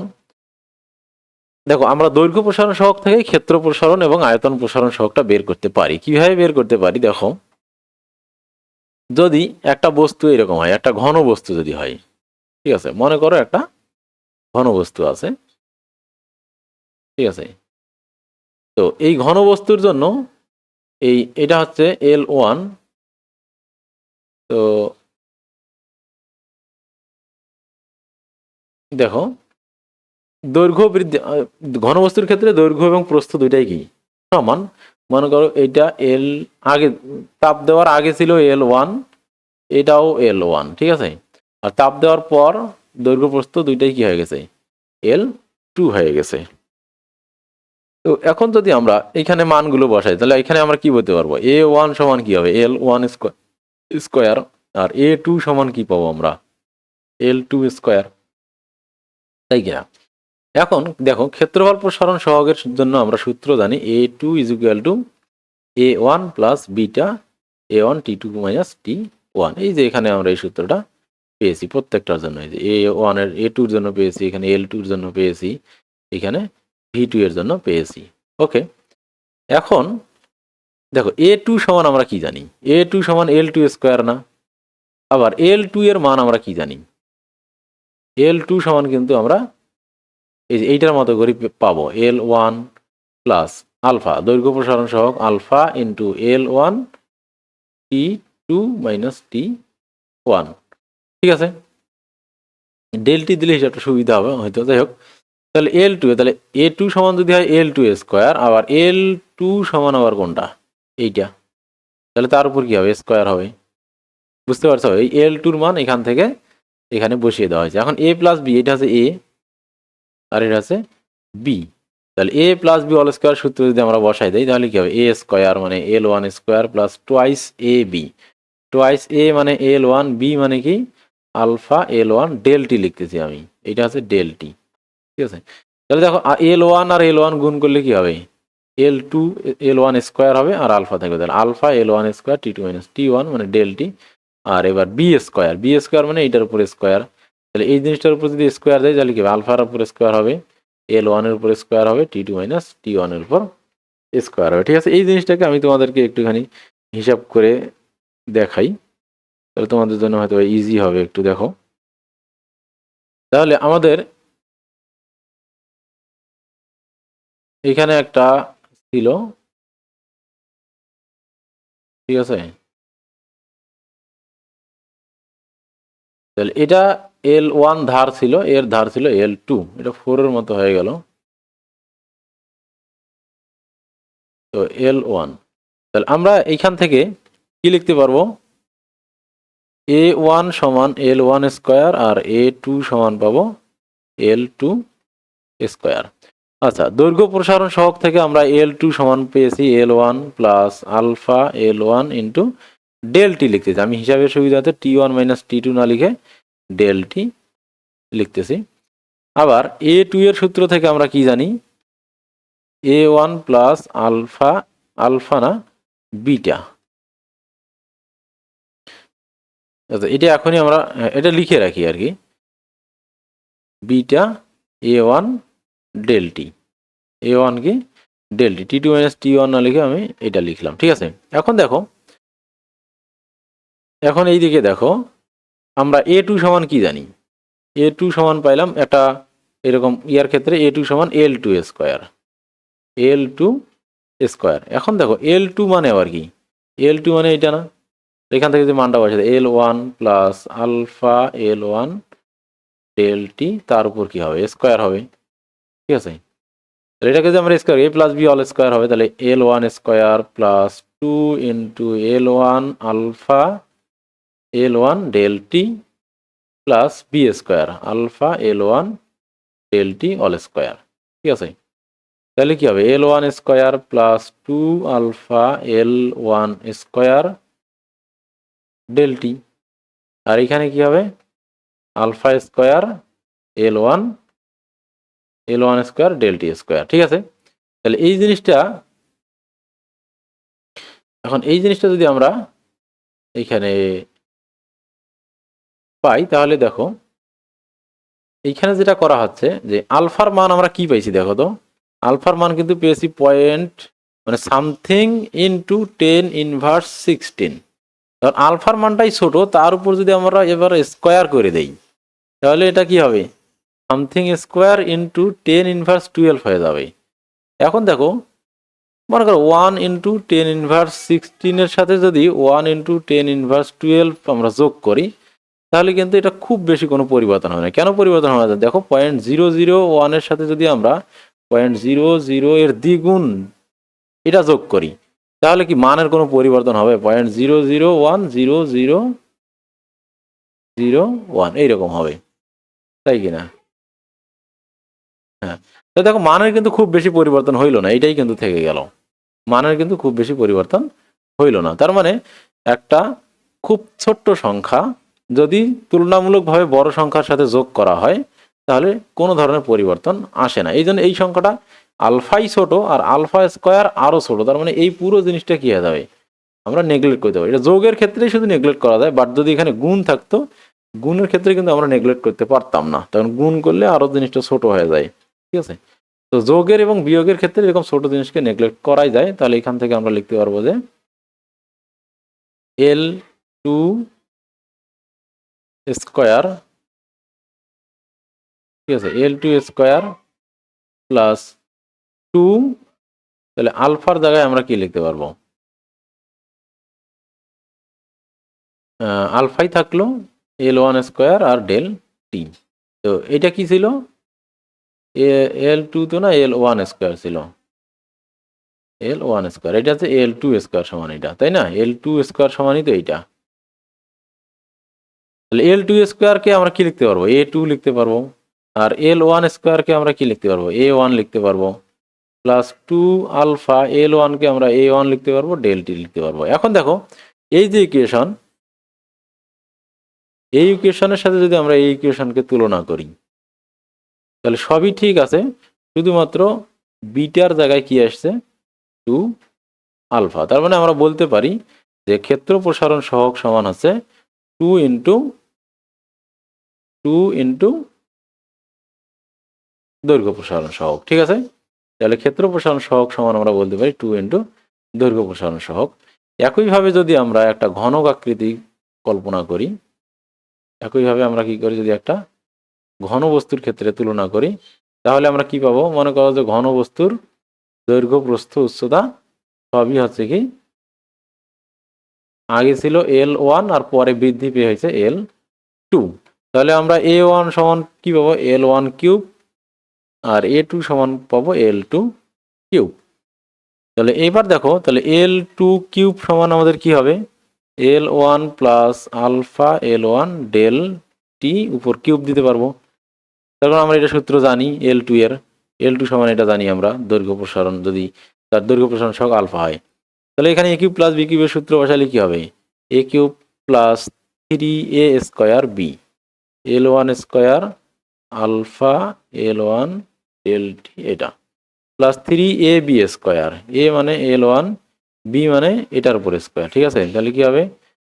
দেখো, আমরা দৈর্ঘ্য প্রসারণ সহগ থেকে ক্ষেত্র প্রসারণ এবং আয়তন প্রসারণ সহগটা বের করতে পারি। কিভাবে বের করতে পারি দেখো, যদি একটা বস্তু এরকম হয়, একটা ঘন বস্তু যদি হয়, ঠিক আছে, মনে করো একটা ঘন বস্তু আছে, ঠিক আছে, তো এই ঘন বস্তুর জন্য এটা হচ্ছে L1, তো দেখো দৈর্ঘ্য বৃদ্ধি, ঘনবস্তুর ক্ষেত্রে দৈর্ঘ্য এবং প্রস্থ দুইটাই কি সমান। মনে করো এটা আগে তাপ দেওয়ার আগে ছিল L1, এটাও L1, ঠিক আছে, আর তাপ দেওয়ার পর দৈর্ঘ্য প্রস্থ দুইটাই কি হয়ে গেছে, L2 হয়ে গেছে। তো এখন যদি আমরা এখানে মানগুলো বসাই, তাহলে এখানে আমরা কি বলতে পারবো, A1 সমান কি হবে, L1 স্কোয়ার, আর A2 সমান কি পাবো আমরা, L2 স্কোয়ার, তাই কিনা? এখন দেখো ক্ষেত্রফল প্রসারণ সহগের জন্য আমরা সূত্র জানি, A2 = A1 plus beta A1 T2 minus T1। এই যে এখানে আমরা এই সূত্রটা পেয়েছি প্রত্যেকটার জন্য। এই যে A1 এর A2 এর জন্য পেয়েছি, এখানে L2 এর জন্য পেয়েছি, এখানে V2 এর জন্য পেয়েছি। ওকে, এখন দেখো A2 সমান আমরা কি জানি? A2 সমান L2 স্কোয়ার না? আবার L2 এর মান আমরা কি জানি? L2 সমান কিন্তু আমরা এই যে এইটার মতো করে পাবো L1 প্লাস আলফা, দৈর্ঘ্য প্রসারণ সহগ alpha into L1 T2 minus T1। ঠিক আছে, ডেলটি দিলে হিসাবটা সুবিধা হবে হয়তো। যাই হোক, তাহলে L2, তাহলে A2 সমান যদি হয় L2 স্কোয়ার, আবার L2 সমান আবার কোনটা? এইটা, তাহলে তার উপর কি হবে? স্কোয়ার হবে। বুঝতে পারছো? এই L2 মান এখান থেকে এখানে বসিয়ে দেওয়া হয়েছে। এখন A প্লাস বি, এটা হচ্ছে A আর এটা হচ্ছে বি, তাহলে A plus B all square সূত্র যদি আমরা বসাই দিই তাহলে কি হবে? A স্কোয়ার মানে L1 square plus twice A B, twice এ মানে L1, বি মানে কি? আলফা L1 ডেলটি লিখতেছি আমি, এটা হচ্ছে ডেলটি। ঠিক আছে, তাহলে দেখো L1 আর L1 গুণ করলে কি হবে? L2 L1 স্কোয়ার হবে আর আলফা থাকবে, তাহলে alpha L1 square T2 minus T1 মানে ডেলটি। আর এবার বি স্কোয়ার, বি স্কোয়ার মানে এইটার উপর স্কোয়ার, তাহলে এই জিনিসটার উপর যদি স্কোয়ার দেয় তাহলে কি হবে? আলফার উপর স্কোয়ার হবে, L1 এর উপর স্কোয়ার হবে, T2 মাইনাস T1 এর উপর স্কোয়ার হবে। ঠিক আছে, এই জিনিসটাকে আমি তোমাদেরকে একটুখানি হিসাব করে দেখাই, তাহলে তোমাদের জন্য হয়তো ইজি হবে একটু। দেখো, তাহলে আমাদের এখানে একটা ছিল, ঠিক আছে, তাহলে এটা L1 ধার ছিল, এর ধার ছিল L2, এটা 4 এর মতো হয়ে গেল। তো L1, তাহলে আমরা এইখান থেকে কি লিখতে পারবো? A1 সমান L1 স্কোয়ার আর A2 সমান পাবো L2 স্কোয়ার। আচ্ছা, দৈর্ঘ্য প্রসারণ সহগ থেকে আমরা L2 সমান পেয়েছি L1 plus alpha L1 into ডেলটি লিখতেছি। আমি হিসাবের সুবিধাতে T1 মাইনাস T2 না লিখে ডেলটি লিখতেছি। আবার A2 এর সূত্র থেকে আমরা কি জানি? A1 প্লাস আলফা, আলফা না বিটা। আচ্ছা, এটা এখনই আমরা এটা লিখে রাখি আর কি, বিটা A1 ডেলটি, A1 কি? ডেলটি, T2 মাইনাস T1 না লিখে আমি এটা লিখলাম। ঠিক আছে, এখন দেখো, এখন এই দিকে দেখো, আমরা A2 সমান কি জানি? A2 সমান পাইলাম একটা এরকম ইয়ার ক্ষেত্রে A2 সমান L2 স্কোয়ার, L2 স্কোয়ার। এখন দেখো L2 মানে আবার কি? L2 মানে এটা না? এখান থেকে যদি মানটা বসে L1 প্লাস আলফা L1 ডেলটি, তার উপর কি হবে? স্কোয়ার হবে। ঠিক আছে, তাহলে এটাকে যদি আমরা square A plus B all square হবে, তাহলে L1 square plus 2 into L1 alpha L1 del t plus B square alpha L1 del t all square. ঠিক আছে, তাহলে কি হবে? L1 square plus 2 alpha L1 square del t, আর এখানে কি হবে? Alpha square L1 square del t square. ঠিক আছে, তাহলে এই জিনিসটা, এখন এই জিনিসটা যদি আমরা এইখানে পাই তাহলে দেখো এইখানে যেটা করা হচ্ছে যে আলফার মান আমরা কি পাইছি? দেখো তো, আলফার মান কিন্তু পেয়েছি পয়েন্ট মানে সামথিং ইনটু 10 ইনভার্স 16। কারণ আলফার মানটাই ছোট, তার উপর যদি আমরা এবার স্কোয়ার করে দেই তাহলে এটা কি হবে? সামথিং স্কোয়ার ইন্টু 10 ইনভার্স 12 হয়ে যাবে। এখন দেখো, মনে করো 1 ইন্টু 10 ইনভার্স 16 সাথে যদি 1 ইন্টু 10 ইনভার্স 12 আমরা যোগ করি তাহলে কিন্তু এটা খুব বেশি কোনো পরিবর্তন হবে না। কেন পরিবর্তন হবে না? দেখো 0.001 এর সাথে যদি আমরা 0.00 এর দ্বিগুণ এটা যোগ করি তাহলে কি মানের কোনো পরিবর্তন হবে? 0.0010001 এইরকম হবে, তাই কিনা? হ্যাঁ, তো দেখো মানের কিন্তু খুব বেশি পরিবর্তন হইল না, এটাই কিন্তু থেকে গেল। মানের কিন্তু খুব বেশি পরিবর্তন হইল না, তার মানে একটা খুব ছোট্ট সংখ্যা যদি তুলনামূলকভাবে বড় সংখ্যার সাথে যোগ করা হয় তাহলে কোনো ধরনের পরিবর্তন আসে না। এই জন্য এই সংখ্যাটা আলফাই ছোট আর আলফা স্কোয়ার আরও ছোট, তার মানে এই পুরো জিনিসটা কি হয়ে যাবে? আমরা নেগলেক্ট করতে পারি। এটা যোগের ক্ষেত্রেই শুধু নেগলেক্ট করা যায়, বাট যদি এখানে গুণ থাকতো গুণের ক্ষেত্রে কিন্তু আমরা নেগলেক্ট করতে পারতাম না, তখন গুণ করলে আরো জিনিসটা ছোট হয়ে যায়। ঠিক আছে, তো যোগের এবং বিয়োগের ক্ষেত্রে এরকম ছোট জিনিসকে নেগলেক্ট করাই যায়। তাহলে এখান থেকে আমরা লিখতে পারবো যে L2 স্কয়ার, ঠিক আছে, L2 স্কয়ার প্লাস 2, তাহলে আলফার জায়গায় আমরা কি লিখতে পারবো, আলফাই থাকলো L1 স্কয়ার আর ডেল টি। তো এটা কি ছিল, L2 তো না, L1 স্কয়ার ছিল, L1 স্কয়ার, এটা হচ্ছে L2 স্কয়ার সমান এটা, তাই না, L2 স্কয়ার সমানই তো এইটা। তাহলে L2 স্কয়ারকে আমরা কি লিখতে পারবো, A2 লিখতে পারবো, আর L1 স্কয়ারকে আমরা কি লিখতে পারবো, A1 লিখতে পারবো, প্লাস 2 আলফা L1কে আমরা A1 লিখতে পারবো, ডেল টি লিখতে পারবো। এখন দেখো এই যে ইকুয়েশন, এই ইকুয়েশনের সাথে যদি আমরা এই ইকুয়েশনকে তুলনা করি তাহলে সবই ঠিক আছে, শুধুমাত্র বিটার জায়গায় কি আসছে, 2 আলফা। তার মানে আমরা বলতে পারি যে ক্ষেত্র প্রসারণ সহগ সমান হচ্ছে 2 ইন্টু দৈর্ঘ্য প্রসারণ সহগ। ঠিক আছে, তাহলে ক্ষেত্র প্রসারণ সহগ সমান আমরা বলতে পারি 2 ইন্টু দৈর্ঘ্য প্রসারণ সহগ। একইভাবে যদি আমরা একটা ঘনক আকৃতি কল্পনা করি, একইভাবে আমরা কি করি, যদি একটা ঘন বস্তুর ক্ষেত্রে তুলনা করি তাহলে আমরা কি পাবো, মনে করো যে ঘন বস্তুর দৈর্ঘ্য প্রস্থ উচ্চতা সবই হচ্ছে কি, আগে ছিল L1 আর পরে বৃদ্ধি পেয়ে হয়েছে L2। তাহলে আমরা A1 সমান কি পাবো, L1 কিউব, আর A2 সমান পাবো L2 কিউব। তাহলে এবার দেখো, তাহলে L2 কিউব সমান আমাদের কি হবে, L1 plus alpha L1 del টি উপর কিউব দিতে পারবো। তখন আমরা এটা সূত্র জানি L2 এর, L2 সমান এটা জানি আমরা, দৈর্ঘ্য প্রসারণ যদি তার দৈর্ঘ্য প্রসারণ সহগ আলফা হয়, তাহলে এখানে এ কিউব প্লাস বি কিউবের সূত্র বসালে কি হবে, A cube plus 3a square B, L1 square alpha L1 del T, এটা প্লাস 3ab স্কয়ার, এ মানে L1, বি মানে এটার উপর স্কয়ার। ঠিক আছে, তাহলে কি হবে,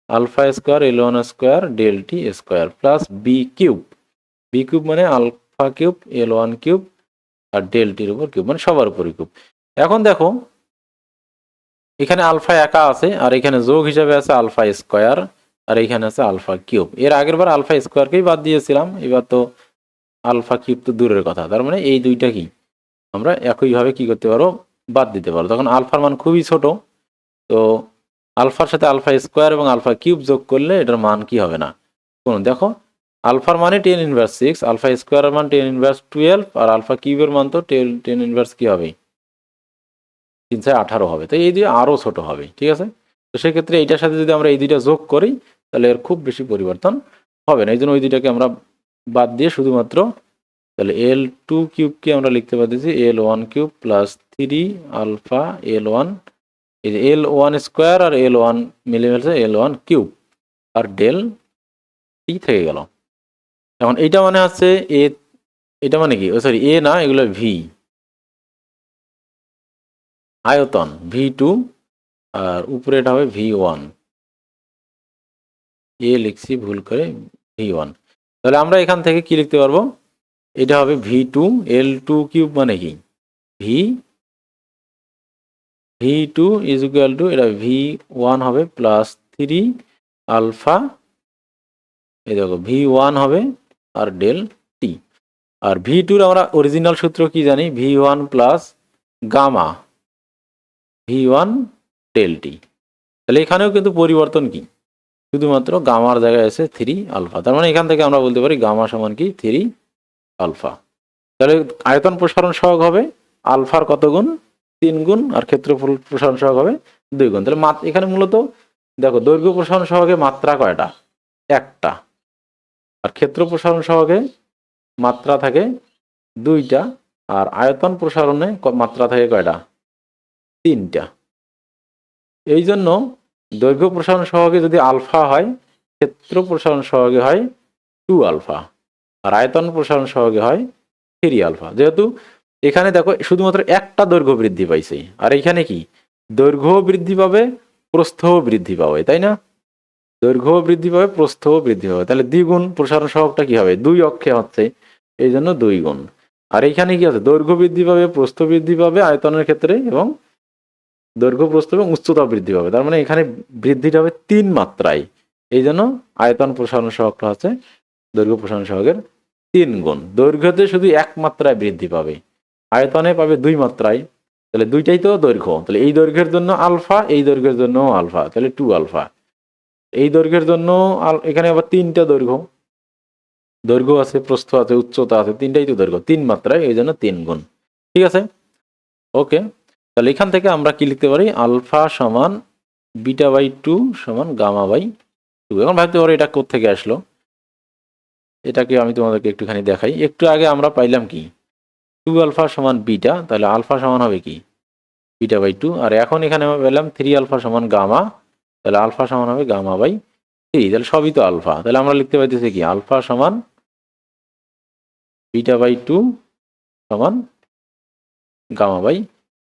alpha square L1 square del T square plus B cube, B cube মানে আলফা কিউব L1 কিউব আর ডেল টির উপর কিউব মানে সবার উপর কিউব। এখন দেখো এখানে আলফা একা আছে আর এখানে যোগ হিসাবে আছে আলফা স্কয়ার আর এখানে আছে আলফা কিউব। এর আগের বার আলফা স্কয়ারকেই বাদ দিয়েছিলাম, এবার তো আলফা কিউব তো দূরের কথা, তার মানে এই দুইটা কি আমরা একইভাবে কি করতে পারো, বাদ দিতে পারো। তখন আলফার মান খুবই ছোট, তো আলফার সাথে আলফা স্কয়ার এবং আলফা কিউব যোগ করলে এটার মান কি হবে না কোন, দেখো আলফার মানে 10⁻⁶, আলফা স্কয়ারের মান 10⁻12 আর আলফা কিউবের মান তো 10⁻, কি হবে 3/18 হবে, তো এই দিয়ে আরও ছোট হবে। ঠিক আছে, তো সেক্ষেত্রে এইটার সাথে যদি আমরা এই দুইটা যোগ করি তাহলে এর খুব বেশি পরিবর্তন হবে না, এই জন্য ওই দুইটাকে আমরা বাদ দিয়ে শুধুমাত্র তাহলে L2 কিউবকে আমরা লিখতে পারতেছি L1 cube plus 3 alpha L1, এই যে L1 স্কোয়ার আর L1 মিলে ফেলছে L1 কিউব আর ডেল টি থেকে গেল। এখন এইটা মানে হচ্ছে এ, এটা মানে কি, ও সরি এ না, এগুলো ভি আয়তন V2 আর উপরে এটা হবে V1, এ লিখছি ভুল করে V1। তাহলে আমরা এখান থেকে কি লিখতে পারবো, এটা হবে V2, L2 কিউব মানে কি V2 ইজ ইকুয়াল টু, এটা V1 হবে প্লাস 3 আলফা, এই দেখো V1 হবে আর ডেল টি। আর V2 আমরা অরিজিনাল সূত্র কি জানি, V1 plus gamma V1 del T. তাহলে এখানেও কিন্তু পরিবর্তন কি, শুধুমাত্র গামার জায়গায় আছে 3 আলফা, তার মানে এখান থেকে আমরা বলতে পারি গামা সমান কি 3 আলফা। তাহলে আয়তন প্রসারণ সহগ হবে আলফার কত গুণ, 3 গুণ, আর ক্ষেত্রফল প্রসারণ সহগ হবে 2 গুণ। তাহলে এখানে মূলত দেখো দৈর্ঘ্য প্রসারণ সহগে মাত্রা কয়টা, একটা, আর ক্ষেত্র প্রসারণ সহগে মাত্রা থাকে 2টা, আর আয়তন প্রসারণে মাত্রা থাকে কয়টা, 3টা। এই জন্য দৈর্ঘ্য প্রসারণ সহগে যদি আলফা হয়, ক্ষেত্র প্রসারণ সহগে হয় 2 আলফা, আর আয়তন প্রসারণ সহগে হয় 3 আলফা। যেহেতু এখানে দেখো শুধুমাত্র একটা দৈর্ঘ্য বৃদ্ধি পাইছে, আর এখানে কি দৈর্ঘ্য বৃদ্ধি পাবে প্রস্থ বৃদ্ধি পাবে, তাই না। দৈর্ঘ্য বৃদ্ধি পাবে, প্রস্থও বৃদ্ধি পাবে। তাহলে দ্বিগুণ প্রসারণ সহগটা কি হবে? 2 অক্ষে হচ্ছে, এই জন্য 2 গুণ। আর এখানে কি আছে? দৈর্ঘ্য বৃদ্ধি পাবে, প্রস্থ বৃদ্ধি পাবে আয়তনের ক্ষেত্রে, এবং দৈর্ঘ্য, প্রস্থ এবং উচ্চতা বৃদ্ধি পাবে। তার মানে এখানে বৃদ্ধিটা হবে 3 মাত্রায়। এই জন্য আয়তন প্রসারণ সহগটা হচ্ছে দৈর্ঘ্য প্রসারণ সহগের 3 গুণ। দৈর্ঘ্যতে শুধু 1 মাত্রায় বৃদ্ধি পাবে, আয়তনে পাবে 2 মাত্রায়। তাহলে দুইটাই তো দৈর্ঘ্য, তাহলে এই দৈর্ঘ্যের জন্য আলফা, এই দৈর্ঘ্যের জন্য আলফা, তাহলে 2 আলফা। এই দৈর্ঘ্যের জন্য এখানে আবার 3টা দৈর্ঘ্য, দৈর্ঘ্য আছে, প্রস্থ আছে, উচ্চতা আছে, তিনটাই তো দৈর্ঘ্য 3 মাত্রায়, এই জন্য 3 গুণ। ঠিক আছে, ওকে। তাহলে এখান থেকে আমরা কি লিখতে পারি? আলফা সমান বিটা বাই 2 সমান গামা বাই 2। এখন ভাবতে পারো এটা কোত্থেকে আসলো, এটাকে আমি তোমাদেরকে একটুখানি দেখাই। একটু আগে আমরা পাইলাম কি 2 আলফা সমান বিটা, তাহলে আলফা সমান হবে কি বিটা বাই 2। আর এখন এখানে আমরা পেলাম 3 আলফা সমান গামা, তাহলে আলফা সমান হবে গামা বাই 3। তাহলে সবই তো আলফা, তাহলে আমরা লিখতে পাইতেছি কি আলফা সমান বিটা বাই 2 সমান গামা বাই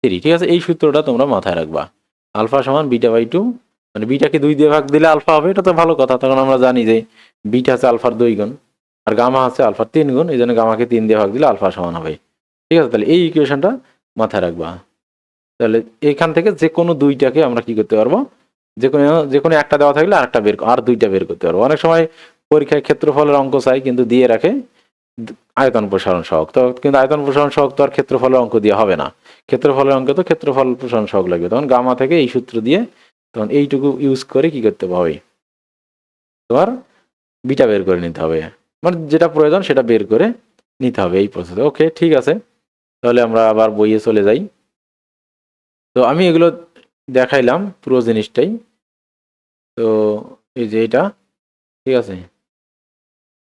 3। ঠিক আছে, এই সূত্রটা তোমরা মাথায় রাখবা। আলফা সমান বিটা বাই 2, মানে বিটাকে 2 দিয়ে ভাগ দিলে আলফা হবে, এটা তো ভালো কথা। তখন আমরা জানি যে বিটা আছে আলফার 2 গুণ, আর গামা আছে আলফার 3 গুণ, এই জন্য গামাকে 3 দিয়ে ভাগ দিলে আলফা সমান হবে। ঠিক আছে, তাহলে এই ইকুয়েশনটা মাথায় রাখবা। তাহলে এখান থেকে যে কোনো দুইটাকে আমরা কি করতে পারবো, যে কোনো একটা দেওয়া থাকলে আরেকটা আর দুইটা বের করতে পারবো। অনেক সময় পরীক্ষায় ক্ষেত্রফলের অঙ্ক চাই, কিন্তু দিয়ে রাখে আয়তন প্রসারণ সহগ, তো কিন্তু আয়তন প্রসারণ সহগ তো আর ক্ষেত্রফলের অঙ্ক দিয়ে হবে না। ক্ষেত্রফলের অঙ্কে তো ক্ষেত্রফল প্রসারণ সহগ লাগবে। তখন গামা থেকে এই সূত্র দিয়ে তখন এইটুকু ইউজ করে কি করতে হবে, তোমার বিটা বের করে নিতে হবে, মানে যেটা প্রয়োজন সেটা বের করে নিতে হবে এই প্রসেসে। ওকে, ঠিক আছে। তাহলে আমরা আবার বইয়ে চলে যাই। তো আমি এগুলো দেখাইলাম পুরো জিনিসটাই। তো এই যে এটা, ঠিক আছে,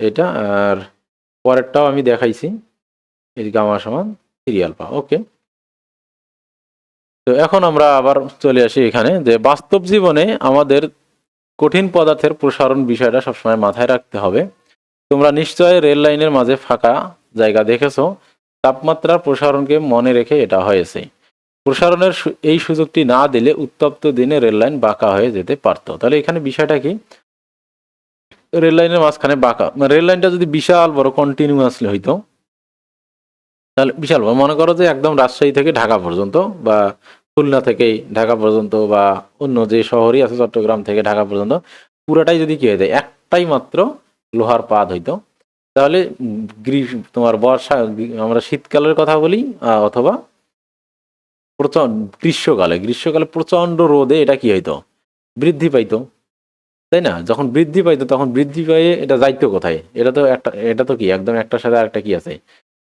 এটা আর পরেরটাও আমি দেখাইছি, এই গামা সমান 3 আলফা। ওকে, তো এখন আমরা আবার চলে আসি এখানে, যে বাস্তব জীবনে আমাদের কঠিন পদার্থের প্রসারণ বিষয়টা সবসময় মাথায় রাখতে হবে। তোমরা নিশ্চয় রেল লাইনের মাঝে ফাঁকা জায়গা দেখেছো, তাপমাত্রার প্রসারণকে মনে রেখে এটা হয়েছে। প্রসারণের এই সুযোগটি না দিলে উত্তপ্ত দিনে রেল লাইন বাঁকা হয়ে যেতে পারতো। তাহলে এখানে বিষয়টা কি, রেল লাইনের মাঝখানে বাঁকা, রেল লাইনটা যদি বিশাল বড় কন্টিনিউয়াসলি হইতো, তাহলে বিশাল বড়, মনে করো যে একদম রাজশাহী থেকে ঢাকা পর্যন্ত, বা খুলনা থেকে ঢাকা পর্যন্ত, বা অন্য যে শহরই আছে চট্টগ্রাম থেকে ঢাকা পর্যন্ত, পুরাটাই যদি কি হয়ে যায় একটাই মাত্র লোহার পাত হইতো, তাহলে তোমার বর্ষা, আমরা শীতকালের কথা বলি, অথবা প্রচন্ড গ্রীষ্মকালে প্রচন্ড রোদে এটা কি হইতো, বৃদ্ধি পাইতো, তাই না? যখন বৃদ্ধি পাইতো তখন বৃদ্ধি পাইয়ে এটা যাইতো কোথায়? এটা তো কি একদম একটার সাথে আরেকটা কি আছে,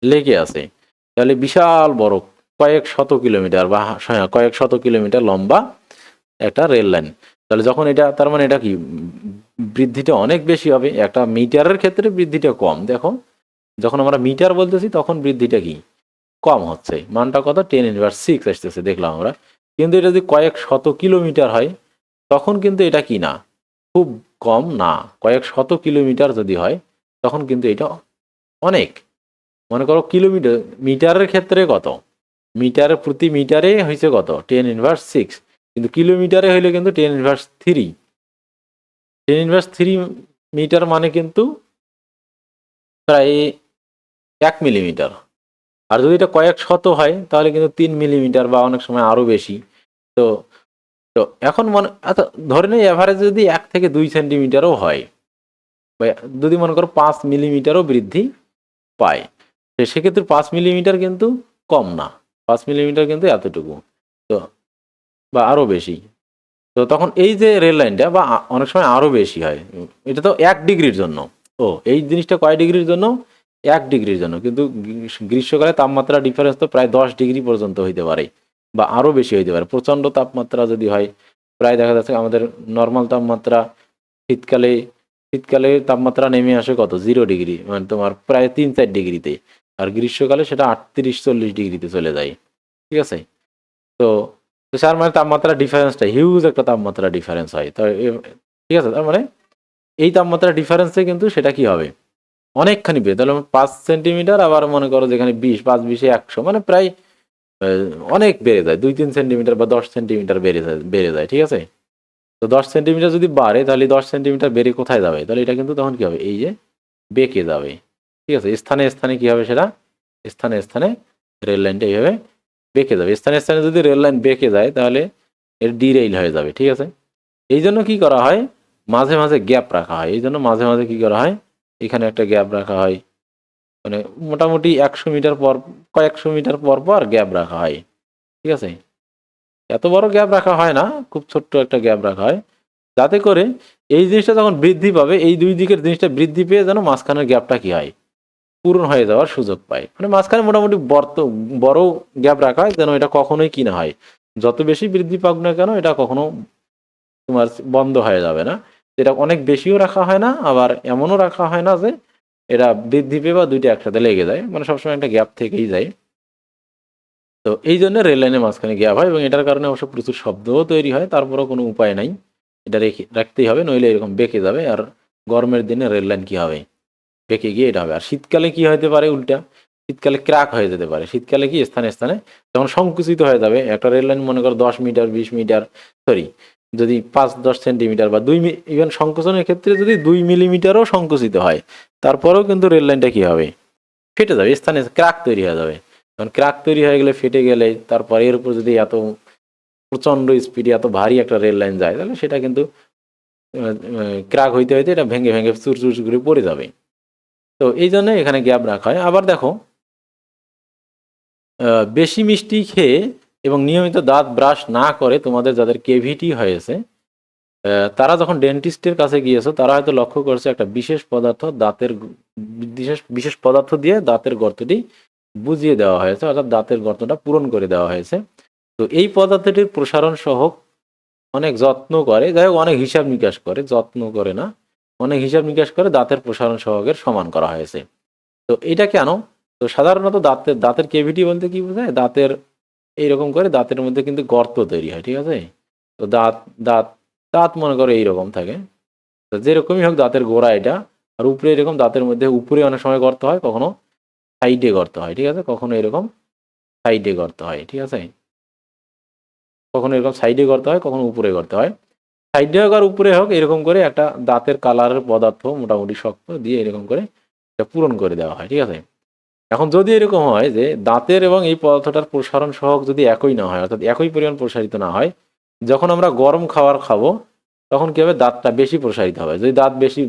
লেগে আছে। তাহলে বিশাল বড় কয়েক শত কিলোমিটার, বা হ্যাঁ কয়েক শত কিলোমিটার লম্বা একটা রেল লাইন। তাহলে যখন এটা, তার মানে এটা কি বৃদ্ধিটা অনেক বেশি হবে। একটা মিটারের ক্ষেত্রে বৃদ্ধিটা কম, দেখো যখন আমরা মিটার বলতেছি তখন বৃদ্ধিটা কি কম হচ্ছে, মানটা কত 10⁻6 আসতেছে দেখলাম আমরা। কিন্তু এটা যদি কয়েক শত কিলোমিটার হয় তখন কিন্তু এটা কি না, খুব কম না। কয়েক শত কিলোমিটার যদি হয় তখন কিন্তু এটা অনেক। মনে করো কিলোমিটার, মিটারের ক্ষেত্রে কত, মিটারের প্রতি মিটারে হয়েছে কত 10⁻6, কিন্তু কিলোমিটারে হইলে কিন্তু 10⁻3। 10⁻3 মিটার মানে কিন্তু প্রায় 1 মিলিমিটার। আর যদি এটা কয়েক শত হয় তাহলে কিন্তু 3 মিলিমিটার, বা অনেক সময় আরো বেশি। তো তো এখন মনে, আচ্ছা ধরে নেই এভারেজ যদি 1 থেকে 2 সেন্টিমিটারও হয়, বা যদি মনে করো 5 মিলিমিটারও বৃদ্ধি পায়, সেক্ষেত্রে 5 মিলিমিটার কিন্তু কম না, 5 মিলিমিটার কিন্তু এতটুকু, তো বা আরো বেশি। তো তখন এই যে রেল লাইনটা, বা অনেক সময় আরো বেশি হয়, এটা তো 1 ডিগ্রির জন্য। ও এই জিনিসটা কয় ডিগ্রির জন্য? 1 ডিগ্রির জন্য। কিন্তু গ্রীষ্মকালে তাপমাত্রা ডিফারেন্স তো প্রায় 10 ডিগ্রি পর্যন্ত হইতে পারে, বা আরো বেশি হইতে পারে। প্রচন্ড তাপমাত্রা যদি হয়, প্রায় দেখা যাচ্ছে আমাদের নর্মাল তাপমাত্রা শীতকালে, তাপমাত্রা নেমে আসে কত 0 ডিগ্রি, মানে তোমার প্রায় 3-4 ডিগ্রিতে। আর গ্রীষ্মকালে সেটা 38-40 ডিগ্রিতে চলে যায়। ঠিক আছে, তো তার মানে তাপমাত্রা ডিফারেন্সটা হিউজ, একটা তাপমাত্রা ডিফারেন্স হয়। তো ঠিক আছে, তার মানে এই তাপমাত্রা ডিফারেন্সে কিন্তু সেটা কি হবে, অনেকখানি বেড়ে। তাহলে 5 সেন্টিমিটার, আবার মনে করো যেখানে 20, 5-20 100, মানে প্রায় অনেক বেড়ে যায়, 2-3 সেন্টিমিটার বা 10 সেন্টিমিটার বেড়ে যায়। ঠিক আছে, তো 10 সেন্টিমিটার যদি বাড়ে তাহলে 10 সেন্টিমিটার বেড়ে কোথায় যাবে, তাহলে এটা কিন্তু তখন কি হবে, এই যে বেঁকে যাবে। ঠিক আছে, স্থানে স্থানে কি হবে সেটা, স্থানে স্থানে রেল লাইনটা এইভাবে বেঁকে যাবে। স্থানে স্থানে যদি রেল লাইন বেঁকে যায় তাহলে এর ডিরেইল হয়ে যাবে। ঠিক আছে, এই জন্য কি করা হয়, মাঝে মাঝে গ্যাপ রাখা হয়। এই জন্য মাঝে মাঝে কি করা হয়, এখানে একটা গ্যাপ রাখা হয়, মানে মোটামুটি 100 মিটার পর, কয়েকশো মিটার পর পর গ্যাপ রাখা হয়। ঠিক আছে, এত বড় গ্যাপ রাখা হয় না, খুব ছোট্ট একটা গ্যাপ রাখা হয়, যাতে করে এই জিনিসটা যখন বৃদ্ধি পাবে, এই দুই দিকের জিনিসটা বৃদ্ধি পেয়ে যেন মাঝখানের গ্যাপটা কি হয়, পূরণ হয়ে যাওয়ার সুযোগ পায়। মানে মাঝখানে মোটামুটি বড় গ্যাপ রাখা হয়, যেন এটা কখনোই কি না হয়, যত বেশি বৃদ্ধি পাক না কেন এটা কখনো তোমার বন্ধ হয়ে যাবে না। এটা অনেক বেশিও রাখা হয় না, আবার এমনও রাখা হয় না যে এটা বৃদ্ধি পেয়ে বা দুইটা একসাথে লেগে যায়, মানে সবসময় একটা গ্যাপ থেকেই যায়। তো এই জন্য রেল লাইনের মাঝখানে গ্যাপ হয় এবং এটার কারণে অবশ্য প্রচুর শব্দও তৈরি হয়, তারপরেও কোনো উপায় নাই, এটা রাখতেই হবে, নইলে এরকম বেঁকে যাবে। আর গরমের দিনে রেল লাইন কি হবে, বেঁকে গিয়ে এটা হবে। আর শীতকালে কি হতে পারে উল্টা, শীতকালে ক্র্যাক হয়ে যেতে পারে। শীতকালে কি স্থানে স্থানে যখন সংকুচিত হয়ে যাবে একটা রেল লাইন, মনে করো 10 মিটার 20 মিটার, সরি যদি 5-10 সেন্টিমিটার বা 2 ইভেন সংকোচনের ক্ষেত্রে যদি 2 মিলিমিটারও সংকুচিত হয়, তারপরেও কিন্তু রেল লাইনটা কি হবে, ফেটে যাবে, স্থানে ক্র্যাক তৈরি হয়ে যাবে। কারণ ক্র্যাক তৈরি হয়ে গেলে, ফেটে গেলে, তারপর এর উপর যদি এত প্রচণ্ড স্পিডে এত ভারী একটা রেল লাইন যায়, তাহলে সেটা কিন্তু ক্র্যাক হইতে হইতে এটা ভেঙে ভেঙে চুর চুর করে পড়ে যাবে। তো এই জন্য এখানে গ্যাপ রাখা হয়। আবার দেখো, বেশি মিষ্টি খেয়ে এবং নিয়মিত দাঁত ব্রাশ না করে তোমাদের যাদের কেভিটি হয়েছে, তারা যখন ডেন্টিস্টের কাছে গিয়েছো, তারা হয়তো লক্ষ্য করছে একটা বিশেষ পদার্থ দাঁতের বিশেষ বিশেষ পদার্থ দিয়ে দাঁতের গর্তটি বুঝিয়ে দেওয়া হয়েছে, অর্থাৎ দাঁতের গর্তটা পূরণ করে দেওয়া হয়েছে। তো এই পদার্থটির প্রসারণ সহ অনেক যত্ন করে, যাই হোক অনেক হিসাব নিকাশ করে, যত্ন করে না, অনেক হিসাব নিকাশ করে দাঁতের প্রসারণ সহকের সমান করা হয়েছে। তো এটা কেন, তো সাধারণত দাঁতের কেভিটি বলতে কি বোঝায়, দাঁতের এইরকম করে দাঁতের মধ্যে কিন্তু গর্ত তৈরি হয়। ঠিক আছে, তো দাঁত দাঁত দাঁত মনে করো এইরকম থাকে, তো যেরকমই হোক দাঁতের গোড়া এটা, আর উপরে এরকম দাঁতের মধ্যে উপরে অনেক সময় গর্ত হয়, কখনো সাইডে গর্ত হয়। ঠিক আছে, কখনো এরকম সাইডে গর্ত হয়। ঠিক আছে, কখনো এরকম সাইডে গর্ত হয়, কখনো উপরে গর্ত হয়। সাইডে হোক আর উপরে হোক, এরকম করে একটা দাঁতের কালারের পদার্থ মোটামুটি শক্ত দিয়ে এরকম করে এটা পূরণ করে দেওয়া হয়। ঠিক আছে, এখন যদি এরকম হয় যে দাঁতের এবং এই পদার্থটার প্রসারণ সহক যদি একই না হয়, অর্থাৎ একই পরিমাণ প্রসারিত না হয়, যখন আমরা গরম খাবার খাবো তখন কি হবে, দাঁতটা বেশি প্রসারিত হবে। যদি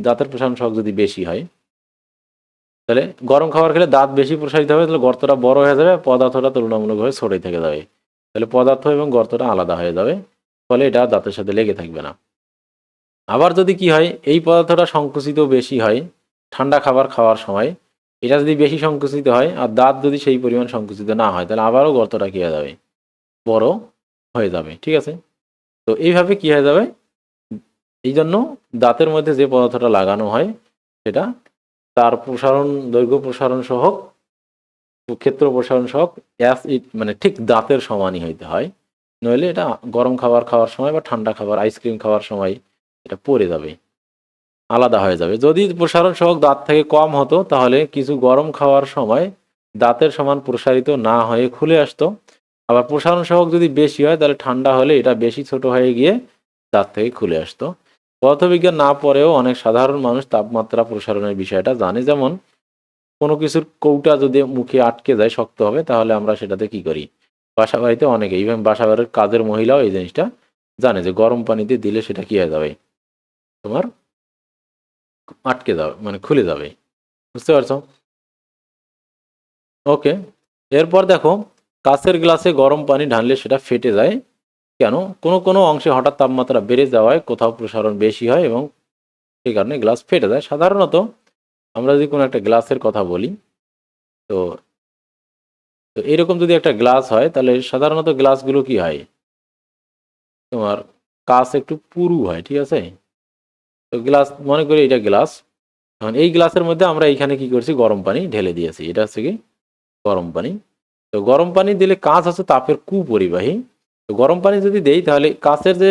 দাঁতের প্রসারণ সহক যদি বেশি হয়, তাহলে গরম খাবার খেলে দাঁত বেশি প্রসারিত হবে, তাহলে গর্তটা বড় হয়ে যাবে, পদার্থটা তুলনামূলকভাবে ছোটই থেকে যাবে। তাহলে পদার্থ এবং গর্তটা আলাদা হয়ে যাবে, ফলে এটা দাঁতের সাথে লেগে থাকবে না। আবার যদি কি হয়, এই পদার্থটা সংকুচিত বেশি হয় ঠান্ডা খাবার খাওয়ার সময়, এটা যদি বেশি সংকুচিত হয় আর দাঁত যদি সেই পরিমাণ সংকুচিত না হয়, তাহলে আবারও গর্তটা কি হয়ে যাবে, বড় হয়ে যাবে। ঠিক আছে, তো এইভাবে কি হয়ে যাবে, এই জন্য দাঁতের মধ্যে যে পদার্থটা লাগানো হয় সেটা তার প্রসারণ, দৈর্ঘ্য প্রসারণ সহ, ক্ষেত্র প্রসারণ সহ মানে ঠিক দাঁতের সমানই হইতে হয়, নইলে এটা গরম খাবার খাওয়ার সময় বা ঠান্ডা খাবার আইসক্রিম খাওয়ার সময় এটা পড়ে যাবে, আলাদা হয়ে যাবে। যদি প্রসারণ সহক দাঁত থেকে কম হতো, তাহলে কিছু গরম খাওয়ার সময় দাঁতের সমান প্রসারিত না হয়ে খুলে আসতো। আবার প্রসারণ সহক যদি বেশি হয়, তাহলে ঠান্ডা হলে এটা বেশি ছোট হয়ে গিয়ে দাঁত থেকে খুলে আসতো। পদার্থবিজ্ঞান না পড়েও অনেক সাধারণ মানুষ তাপমাত্রা প্রসারণের বিষয়টা জানে। যেমন কোনো কিছুর কৌটা যদি মুখে আটকে যায় শক্ত হবে, তাহলে আমরা সেটাতে কি করি, বাসা বাড়িতে অনেকে, ইভেন বাসা বাড়ির কাজের মহিলাও এই জিনিসটা জানে যে গরম পানিতে দিলে সেটা কি হয়ে যাবে, তোমার আটকে যাবে, মানে খুলে যাবে। বুঝতে পারছো? ওকে, এরপর দেখো, কাঁচের গ্লাসে গরম পানি ঢাললে সেটা ফেটে যায় কেন? কোনো কোনো অংশে হঠাৎ তাপমাত্রা বেড়ে যাওয়ায় কোথাও প্রসারণ বেশি হয় এবং সেই কারণে গ্লাস ফেটে যায়। সাধারণত আমরা যদি কোনো একটা গ্লাসের কথা বলি, তো তো এরকম যদি একটা গ্লাস হয়, তাহলে সাধারণত গ্লাসগুলো কি হয়, তোমার কাঁচ একটু পুরু হয়। ঠিক আছে, তো গ্লাস, মনে করি এটা গ্লাস, এখন এই গ্লাসের মধ্যে আমরা এইখানে কি করছি, গরম পানি ঢেলে দিয়েছি, এটা হচ্ছে কি গরম পানি। তো গরম পানি দিলে কাঁচ হচ্ছে তাপের কুপরিবাহী, তো গরম পানি যদি দেই তাহলে কাঁচের যে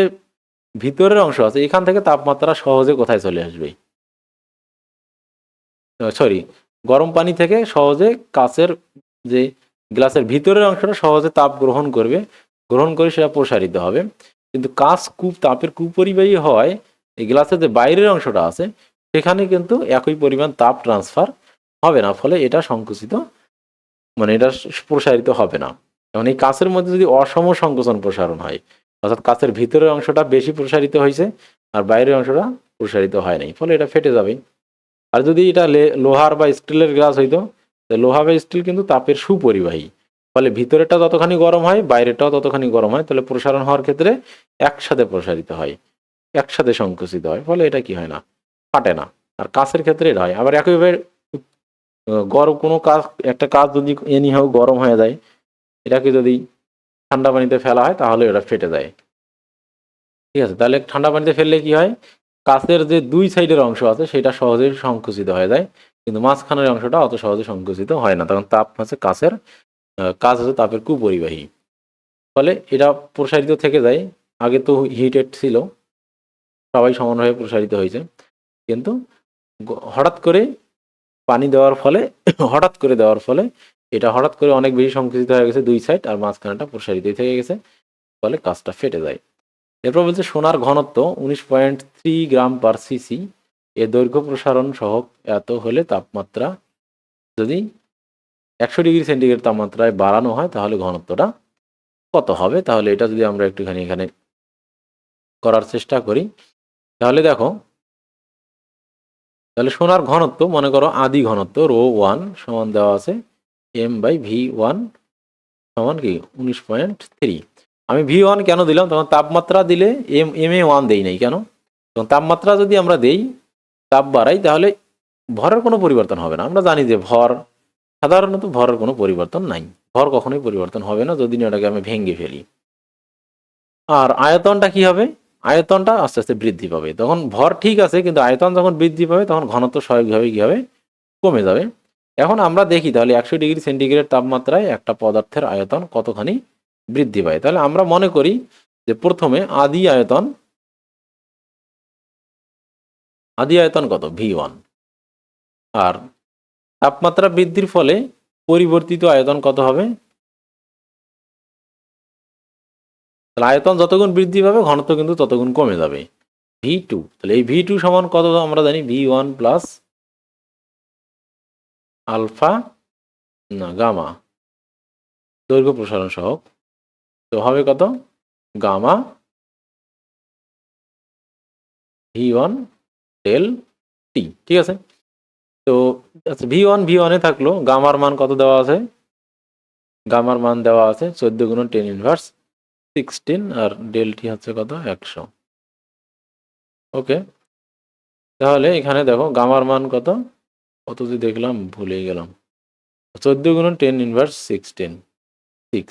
ভিতরের অংশ আছে এখান থেকে তাপমাত্রা সহজে কোথায় চলে আসবে, সরি, গরম পানি থেকে সহজে কাঁচের যে গ্লাসের ভিতরের অংশটা সহজে তাপ গ্রহণ করবে, গ্রহণ করে সেটা প্রসারিত হবে। কিন্তু কাঁচ তাপের কুপরিবাহী হয় এই গ্লাসের যে বাইরের অংশটা আছে সেখানে কিন্তু একই পরিমাণ তাপ ট্রান্সফার হবে না, ফলে এটা সংকুচিত মানে এটা প্রসারিত হবে না। এখন এই কাঁচের মধ্যে যদি অসম সংকোচন প্রসারণ হয়, অর্থাৎ কাঁচের ভিতরের অংশটা বেশি প্রসারিত হয়েছে আর বাইরের অংশটা প্রসারিত হয় নাই, ফলে এটা ফেটে যাবে। আর যদি এটা লোহার বা স্টিলের গ্লাস হইতো, লোহা বা স্টিল কিন্তু তাপের সুপরিবাহী, ফলে ভিতরেরটা যতখানি গরম হয় বাইরেটাও ততখানি গরম হয়, তাহলে প্রসারণ হওয়ার ক্ষেত্রে একসাথে প্রসারিত হয়, একসাথে সংকুচিত হয়, ফলে এটা কি হয় না, ফাটে না। আর কাঁচের ক্ষেত্রে এটা হয়। আবার একইভাবে গরম কোনো কাজ, একটা কাজ যদি এনিহাও গরম হয়ে যায়, এটাকে যদি ঠান্ডা পানিতে ফেলা হয় তাহলে এটা ফেটে যায়। ঠিক আছে, তাহলে ঠান্ডা পানিতে ফেললে কি হয়, কাঁচের যে দুই সাইডের অংশ আছে সেটা সহজেই সংকুচিত হয়ে যায়, কিন্তু মাঝখানের অংশটা অত সহজে সংকুচিত হয় না, তখন তাপ হচ্ছে কাঁচের কাজ হচ্ছে তাপের কুপরিবাহী, ফলে এটা প্রসারিত থেকে যায়। আগে তো হিটেড ছিল, সবাই সমানভাবে প্রসারিত হয়েছে, কিন্তু হঠাৎ করে পানি দেওয়ার ফলে হঠাৎ করে দেওয়ার ফলে এটা হঠাৎ করে অনেক বেশি সংকুচিত হয়ে গেছে দুই সাইড, আর মাঝখানেটা প্রসারিত থেকে গেছে, ফলে কাজটা ফেটে যায়। এরপর বলছে সোনার ঘনত্ব 19.3 গ্রাম পার সিসি, এর দৈর্ঘ্য প্রসারণ সহক এত হলে তাপমাত্রা যদি 100 ডিগ্রি সেন্টিগ্রেড তাপমাত্রায় বাড়ানো হয় তাহলে ঘনত্বটা কত হবে। তাহলে এটা যদি আমরা একটুখানি এখানে করার চেষ্টা করি, তাহলে দেখো, তাহলে সোনার ঘনত্ব মনে করো আদি ঘনত্ব ρ1 সমান দেওয়া আছে m/v1 সমান কি 19.3। আমি v1 কেন দিলাম, তখন তাপমাত্রা দিলে ma1 দেই নাই কেন, তখন তাপমাত্রা যদি আমরা দেই, তাপ বাড়াই, তাহলে ভরের কোনো পরিবর্তন হবে না। আমরা জানি যে সাধারণত ভরের কোনো পরিবর্তন নাই, ভর কখনোই পরিবর্তন হবে না যদি না এটাকে আমি ভেঙে ফেলি। আর আয়তনটা কি হবে, আয়তনটা আস্তে আস্তে বৃদ্ধি পাবে, তখন ভর ঠিক আছে কিন্তু আয়তন যখন বৃদ্ধি পাবে তখন ঘনত্ব স্বাভাবিকভাবে কী হবে, কমে যাবে। এখন আমরা দেখি তাহলে 100 ডিগ্রি সেন্টিগ্রেড তাপমাত্রায় একটা পদার্থের আয়তন কতখানি বৃদ্ধি পায়। তাহলে আমরা মনে করি যে প্রথমে আদি আয়তন কত v1, আর তাপমাত্রা বৃদ্ধির ফলে পরিবর্তিত আয়তন কত হবে, তাহলে আয়তন যতগুণ বৃদ্ধি পাবে ঘনত্ব কিন্তু ততগুণ কমে যাবে v2। তাহলে এই v2 সমান কত আমরা জানি v1 প্লাস আলফা না গামা দৈর্ঘ্য প্রসারণ সহক, তো হবে কত গামা v1 ডেল টি। ঠিক আছে, তো আচ্ছা v1 থাকলো, গামার মান কত দেওয়া আছে, গামার মান দেওয়া আছে 14 গুণন 10⁻16, আর ডেল টি হচ্ছে কত 100। ওকে, তাহলে এখানে দেখো গামার মান কত কত যদি দেখলাম ভুলে গেলাম, 14 গুণন 10⁻16 6,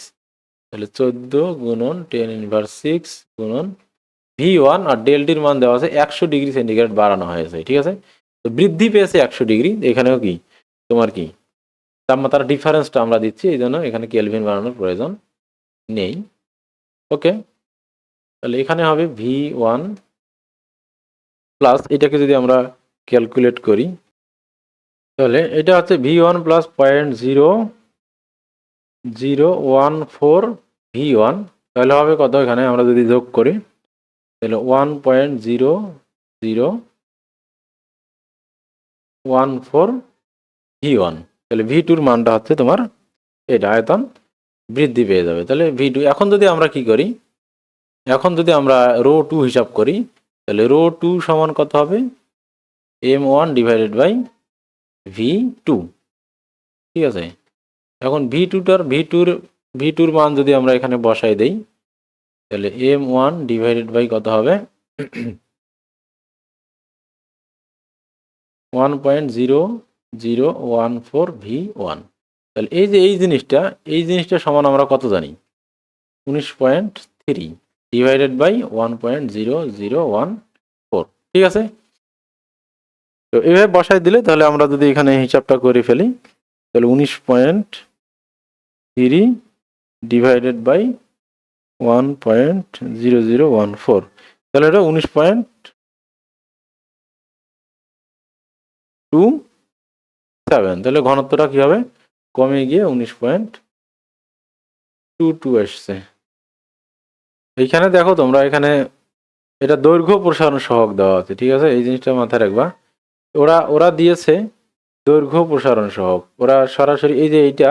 তাহলে 14 গুণন 10⁻6 গুণন v1, আর ডেলটির মান দেওয়া আছে 100 ডিগ্রি সেন্টিগ্রেড বাড়ানো হয়েছে। ঠিক আছে, তো বৃদ্ধি পেয়েছে 100 ডিগ্রি, এখানেও কি তোমার কি তাপমাত্রার ডিফারেন্সটা আমরা দিচ্ছি, এই জন্য এখানে কেলভিন বাড়ানোর প্রয়োজন নেই। ওকে, তাহলে এখানে হবে v1 প্লাস, এটাকে যদি আমরা ক্যালকুলেট করি তাহলে এটা হচ্ছে v1 প্লাস 0.0014 v1, তাহলে হবে কত, এখানে আমরা যদি যোগ করি তাহলে 1.0014 v1, তাহলে v2-র মানটা হচ্ছে তোমার এটা আয়তন বৃদ্ধি পেয়ে যাবে। তাহলে v2 এখন যদি আমরা কি করি, এখন যদি আমরা ρ2 হিসাব করি তাহলে ρ2 সমান কত হবে m1 ডিভাইডেড বাই v2। ঠিক আছে, এখন v2-র মান যদি আমরা এখানে বসাই দেই তাহলে m1 ডিভাইডেড বাই কত হবে 1.0014 v1। তাহলে এই জিনিসটা সমান আমরা কত জানি 19.3 ডিভাইডেড বাই 1.0014। ঠিক আছে, তো এভাবে বসাই দিলে তাহলে আমরা যদি এখানে হিসাবটা করে ফেলি তাহলে 19.3 ডিভাইডেড বাই 1.0014, তাহলে এটা 19.27, তাহলে ঘনত্বটা কি হবে কমে গিয়ে 19.22 আসছে। এইখানে দেখো তোমরা, এখানে এটা দৈর্ঘ্য প্রসারণ সহগ দেওয়া আছে, ঠিক আছে, এই জিনিসটা মাথায় রাখবা। ওরা ওরা দিয়েছে দৈর্ঘ্য প্রসারণ সহগ, ওরা সরাসরি এই যে এইটা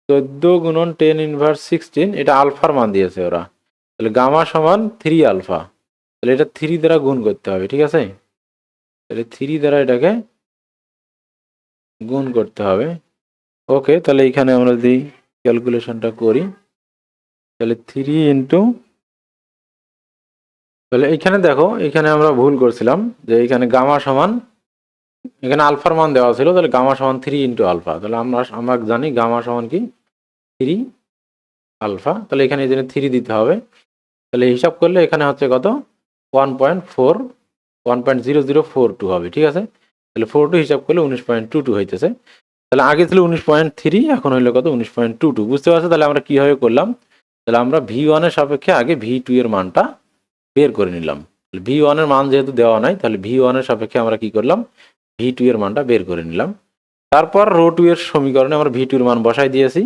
14 × 10⁻16 এটা আলফার মান দিয়েছে ওরা, তাহলে গামা সমান 3 আলফা, তাহলে এটা 3 দ্বারা গুণ করতে হবে, ঠিক আছে, তাহলে 3 দ্বারা এটাকে গুণ করতে হবে। ওকে, তাহলে এইখানে আমরা যদি ক্যালকুলেশনটা করি, তাহলে 3 ইন্টু, তাহলে এইখানে দেখো, এখানে আমরা ভুল করছিলাম যে এখানে গামা সমান, এখানে আলফার মান দেওয়া ছিল, তাহলে গামা সমান 3 ইন্টু আলফা, তাহলে আমরা জানি গামা সমান কি 3 আলফা, তাহলে এখানে এই জন্য 3 দিতে হবে, তাহলে হিসাব করলে এখানে হচ্ছে কত 1.004 হবে, ঠিক আছে, তাহলে 42 হিসাব করলে 19.22 হইতেছে, তাহলে আগে ছিল 19.3, এখন হইলো কত 19.22, বুঝতে পারছো? তাহলে আমরা কিভাবে করলাম, তাহলে আমরা V1 এর সাপেক্ষে আগে V2 এর মানটা বের করে নিলাম, V1 এর মান যেহেতু দেওয়া নাই, তাহলে V1 এর সাপেক্ষে আমরা কি করলাম, V2 এর মানটা বের করে নিলাম, তারপর রো 2 এর সমীকরণে আমরা V2 এর মান বসাই দিয়েছি,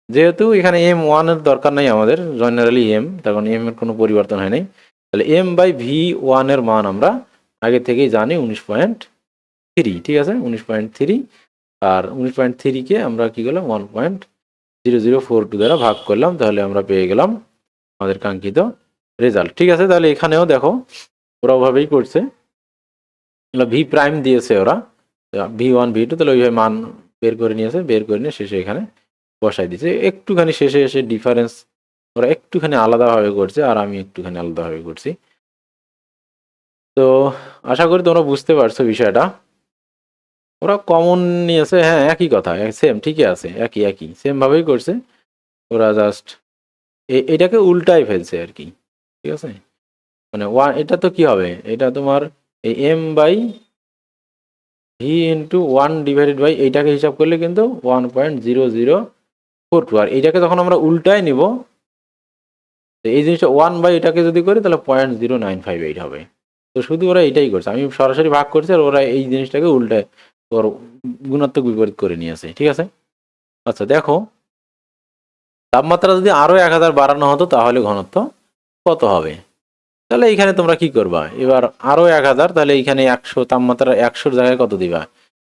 যেহেতু এখানে M1 এর দরকার নাই আমাদের, জেনারেলি M, তখন M এর কোনো পরিবর্তন হয় নাই, তাহলে M/V1 এর মান আমরা আগে থেকেই জানি 19.3, ঠিক আছে, 19.3, আর 19.3 কে আমরা কি করলাম 1.0042 দ্বারা ভাগ করলাম, তাহলে আমরা পেয়ে গেলাম আমাদের কাঙ্ক্ষিত রেজাল্ট, ঠিক আছে। তাহলে এখানেও দেখো ওরা ওভাবেই করছে, ভি প্রাইম দিয়েছে ওরা V1 V2, তাহলে ওইভাবে মান বের করে নিয়েছে, বের করে নিয়ে শেষে এখানে বসাই দিয়েছে, একটুখানি শেষে এসে ডিফারেন্স ওরা একটুখানি আলাদাভাবে করছে আর আমি একটুখানি আলাদাভাবে করছি। তো আশা করি তোমরা বুঝতে পারছো বিষয়টা। ওরা কমন নিয়েছে, হ্যাঁ একই কথা, সেম ঠিকই আছে, একই একই সেম ভাবেই করছে ওরা, জাস্ট এটাকে উল্টাই ফেলছে আর কি, ঠিক আছে, মানে এটা তো কি হবে, এটা তোমার এই M/V ইন্টু 1/, এইটাকে হিসাব করলে কিন্তু 1.0042, আর এইটাকে যখন আমরা উল্টায় নিব, এই জিনিসটা 1/, এটাকে যদি করি তাহলে 0.0958 হবে। তো শুধু ওরা এটাই করছে, আমি সরাসরি ভাগ করছি আর ওরা এই জিনিসটাকে উল্টায় ওর গুণাত্মক বিপরীত করে নিয়েছে, ঠিক আছে। আচ্ছা দেখো, তাপমাত্রা যদি আরো 1000 বাড়ানো হতো তাহলে ঘনত্ব কত হবে, তাহলে এইখানে তোমরা কি করবা, এবার আরো 1000, তাহলে এইখানে 100, তাপমাত্রা 100 জায়গায় কত দিবা,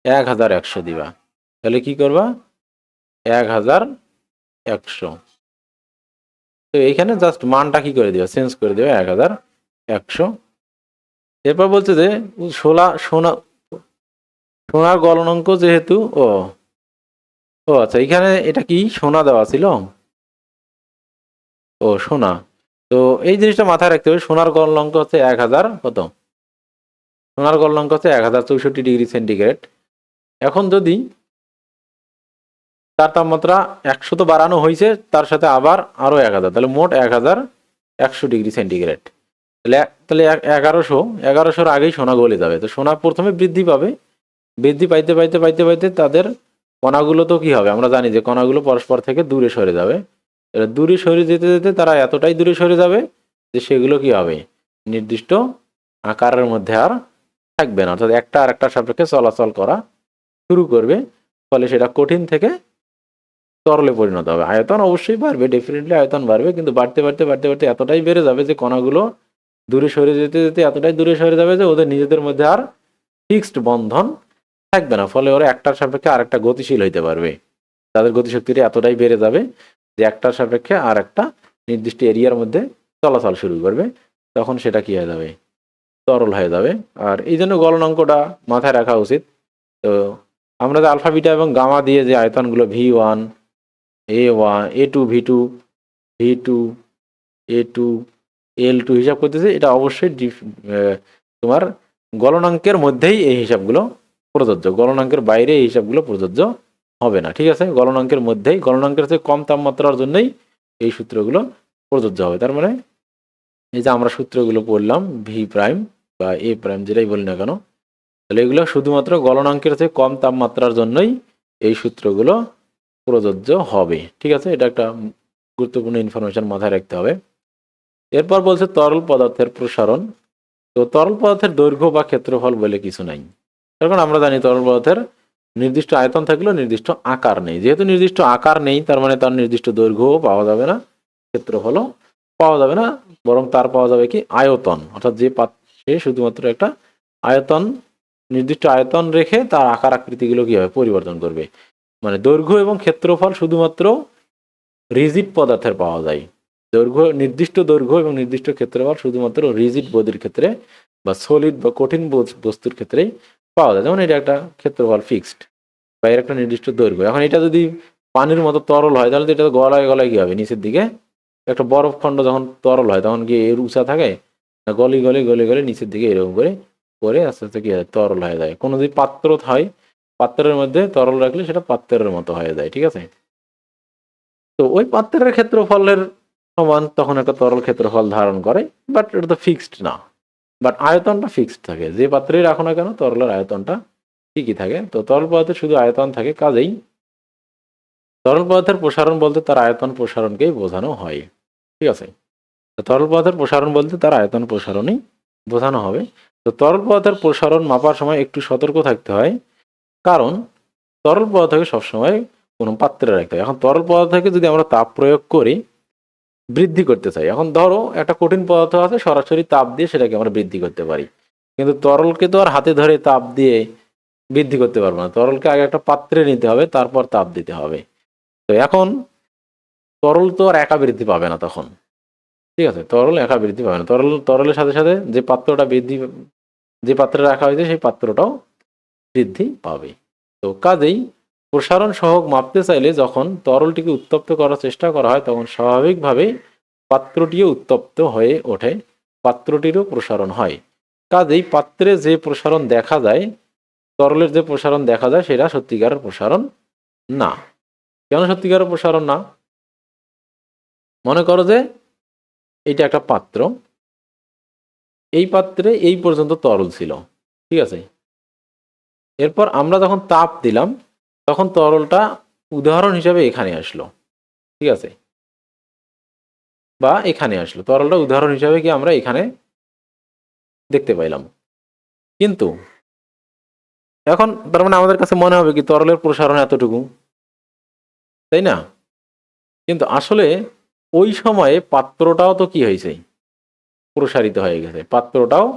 1100 দিবা, তাহলে কি করবা 1100, তো এইখানে জাস্ট মানটা কি করে দিবা, চেঞ্জ করে দিবা 1100। এরপর বলছে যে সোনার গলনাঙ্ক যেহেতু, ও আচ্ছা, এখানে এটা কি সোনা দেওয়া ছিল, ও সোনা, তো এই জিনিসটা মাথায় রাখতে হবে, সোনার গলনাঙ্ক হচ্ছে 1000 কত, সোনার গলনাঙ্ক হচ্ছে 1064 ডিগ্রি সেন্টিগ্রেড। এখন যদি তার তাপমাত্রা 100 তো বাড়ানো হয়েছে, তার সাথে আবার আরো 1000, তাহলে মোট 1100 ডিগ্রি সেন্টিগ্রেড, তাহলে 1100 আগেই সোনা গলে যাবে, তো সোনা প্রথমে বৃদ্ধি পাবে, বৃদ্ধি পাইতে পাইতে পাইতে পাইতে তাদের কণাগুলো তো কি হবে, আমরা জানি যে কণাগুলো পরস্পর থেকে দূরে সরে যাবে, দূরে সরে যেতে যেতে তারা এতটাই দূরে সরে যাবে যে সেগুলো কি হবে, নির্দিষ্ট আকারের মধ্যে আর থাকবে না, অর্থাৎ একটা আর একটা সাপেক্ষে চলাচল করা শুরু করবে, ফলে সেটা কঠিন থেকে তরলে পরিণত হবে, আয়তন অবশ্যই বাড়বে, ডেফিনেটলি আয়তন বাড়বে, কিন্তু বাড়তে বাড়তে বাড়তে বাড়তে এতটাই বেড়ে যাবে যে কণাগুলো দূরে সরে যেতে যেতে এতটাই দূরে সরে যাবে যে ওদের নিজেদের মধ্যে আর ফিক্সড বন্ধন থাকবে না, ফলে ওরা একটার সাপেক্ষে আর একটা গতিশীল হইতে পারবে, তাদের গতিশক্তিটা এতটাই বেড়ে যাবে যে একটার সাপেক্ষে আর একটা নির্দিষ্ট এরিয়ার মধ্যে চলাচল শুরু করবে, তখন সেটা কি হয়ে যাবে, তরল হয়ে যাবে। আর এই জন্য গলনাঙ্কটা মাথায় রাখা উচিত। তো আমরা যে আলফা বিটা এবং গামা দিয়ে যে আয়তনগুলো V1 A1 A2 V2 V2 A2 L2 হিসাব করতেছে, এটা অবশ্যই তোমার গলনাঙ্কের মধ্যেই এই হিসাবগুলো প্রযোজ্য, গলনাঙ্কের বাইরে এই হিসাবগুলো প্রযোজ্য হবে না, ঠিক আছে, গলনাঙ্কের মধ্যেই, গলনাঙ্কের চেয়ে কম তাপমাত্রার জন্যই এই সূত্রগুলো প্রযোজ্য হবে। তার মানে এই যে আমরা সূত্রগুলো পড়লাম ভি প্রাইম বা এ প্রাইম যেটাই বলি না কেন, তাহলে এগুলো শুধুমাত্র গলনাঙ্কের চেয়ে কম তাপমাত্রার জন্যই এই সূত্রগুলো প্রযোজ্য হবে, ঠিক আছে, এটা একটা গুরুত্বপূর্ণ ইনফরমেশন মাথায় রাখতে হবে। এরপর বলছে তরল পদার্থের প্রসারণ। তো তরল পদার্থের দৈর্ঘ্য বা ক্ষেত্রফল বলে কিছু নাই, কারণ আমরা জানি তরল পদার্থের নির্দিষ্ট আয়তন থাকলেও নির্দিষ্ট আকার নেই, যেহেতু নির্দিষ্ট আকার নেই তার মানে তার নির্দিষ্ট দৈর্ঘ্যও পাওয়া যাবে না, ক্ষেত্রফলও পাওয়া যাবে না, বরং তার পাওয়া যাবে কি আয়তন, অর্থাৎ যে পাত্রে শুধুমাত্র একটা আয়তন, নির্দিষ্ট আয়তন রেখে তার আকার আকৃতিগুলো কি হবে পরিবর্তন করবে। মানে দৈর্ঘ্য এবং ক্ষেত্রফল শুধুমাত্র রিজিড পদার্থের পাওয়া যায়। নির্দিষ্ট দৈর্ঘ্য এবং নির্দিষ্ট ক্ষেত্রফল শুধুমাত্র রিজিড বডির ক্ষেত্রে বা সলিড বা কঠিন বস্তুর ক্ষেত্রেই পাওয়া যায়। যেমন এটা একটা ক্ষেত্রফল ফিক্সড বা এর একটা নির্দিষ্ট দৈর্ঘ্য। এখন এটা যদি পানির মতো তরল হয় তাহলে তো এটা গলায় গলায় কি হবে, নিচের দিকে একটা বরফ খণ্ড যখন তরল হয় তখন কি এর উঁচা থাকে না, গলি গলি গলি গলি নিচের দিকে এরকম করে করে আস্তে আস্তে কি হয় তরল হয়ে যায়। কোনো যদি পাত্র হয়, পাত্রের মধ্যে তরল রাখলে সেটা পাত্রের মতো হয়ে যায়, ঠিক আছে। তো ওই পাত্রের ক্ষেত্রফলের সমান তখন একটা তরল ক্ষেত্রফল ধারণ করে, বাট এটা তো ফিক্সড না, বাট আয়তনটা ফিক্সড থাকে। যে পাত্রেই রাখো না কেন তরলের আয়তনটা ঠিকই থাকে। তো তরল পদার্থের শুধু আয়তন থাকে, কাজেই তরল পদার্থের প্রসারণ বলতে তার আয়তন প্রসারণকেই বোঝানো হয়, ঠিক আছে। তো তরল পদার্থের প্রসারণ বলতে তার আয়তন প্রসারণই বোঝানো হবে। তো তরল পদার্থের প্রসারণ মাপার সময় একটু সতর্ক থাকতে হয়, কারণ তরল পদার্থকে সবসময় কোনো পাত্রে রাখতে হয়। এখন তরল পদার্থকে যদি আমরা তাপ প্রয়োগ করি বৃদ্ধি করতে চাই, এখন ধরো একটা কঠিন পদার্থ আছে, সরাসরি তাপ দিয়ে সেটাকে আমরা বৃদ্ধি করতে পারি, কিন্তু তরলকে তো আর হাতে ধরে তাপ দিয়ে বৃদ্ধি করতে পারবো না। তরলকে আগে একটা পাত্রে নিতে হবে, তারপর তাপ দিতে হবে। তো এখন তরল তো আর একা বৃদ্ধি পাবে না তখন, ঠিক আছে, তরল একা বৃদ্ধি পাবে না। তরলের সাথে সাথে যে পাত্রটা যে পাত্রে রাখা হয়েছে সেই পাত্রটাও বৃদ্ধি পাবে। তো কাজেই প্রসারণ সহগ মাপতে চাইলে যখন তরলটিকে উত্তপ্ত করার চেষ্টা করা হয় তখন স্বাভাবিকভাবেই পাত্রটিও উত্তপ্ত হয়ে ওঠে, পাত্রটিরও প্রসারণ হয়। কাজেই পাত্রে যে প্রসারণ দেখা যায়, তরলের যে প্রসারণ দেখা যায় সেটা সত্যিকারের প্রসারণ না। কেন সত্যিকারের প্রসারণ না? মনে করো যে এইটা একটা পাত্র, এই পাত্রে এই পর্যন্ত তরল ছিল, ঠিক আছে। এরপর আমরা যখন তাপ দিলাম তখন তরলটা উদাহরণ হিসাবে এখানে আসলো, ঠিক আছে, বা এখানে আসলো, তরলটা উদাহরণ হিসাবে কি আমরা এখানে দেখতে পাইলাম। কিন্তু এখন তার মানে আমাদের কাছে মনে হবে কি তরলের প্রসারণ এতটুকু, তাই না? কিন্তু আসলে ওই সময়ে পাত্রটাও তো কি হয়েছে, প্রসারিত হয়ে গেছে, পাত্রটাও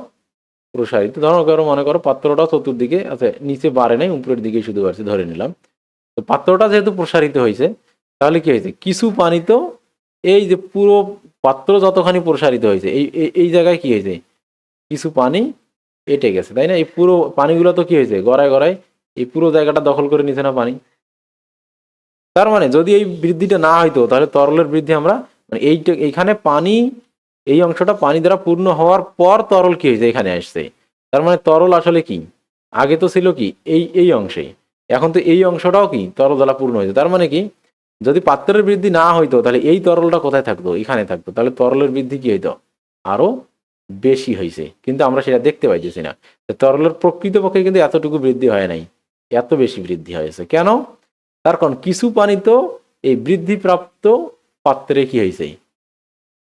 প্রসারিত। ধরো মনে করো পাত্রটাও চতুর্দিকে আছে, নিচে বাড়ে নাই, উপরের দিকে শুধু বাড়ছে ধরে নিলাম। তো পাত্রটা যেহেতু প্রসারিত হয়েছে তাহলে কি হয়েছে, কিছু পানি তো এই যে পুরো পাত্র যতখানি প্রসারিত হয়েছে এই এই জায়গায় কি হয়েছে, কিছু পানি এঁটে গেছে, তাই না? এই পুরো পানিগুলো তো কি হয়েছে গড়ায় গড়ায় এই পুরো জায়গাটা দখল করে নিছে না পানি। তার মানে যদি এই বৃদ্ধিটা না হইতো তাহলে তরলের বৃদ্ধি আমরা মানে এইখানে পানি, এই অংশটা পানি দ্বারা পূর্ণ হওয়ার পর তরল কি হয়েছে এখানে আসছে। তার মানে তরল আসলে কি আগে তো ছিল কি এই অংশে, এখন তো এই অংশটাও কি তরল দ্বারা পূর্ণ হয়েছে। তার মানে কি যদি পাত্রের বৃদ্ধি না হইতো তাহলে এই তরলটা কোথায় থাকতো, এখানে থাকতো, তাহলে তরলের বৃদ্ধি কি হইতো আরো বেশি হয়েছে, কিন্তু আমরা সেটা দেখতে পাইতেছি না। তরলের প্রকৃতপক্ষে কিন্তু এতটুকু বৃদ্ধি হয় নাই, এত বেশি বৃদ্ধি হয়েছে কেন? তার কারণ কিছু পানি তো এই বৃদ্ধিপ্রাপ্ত পাত্রে কি হয়েছে,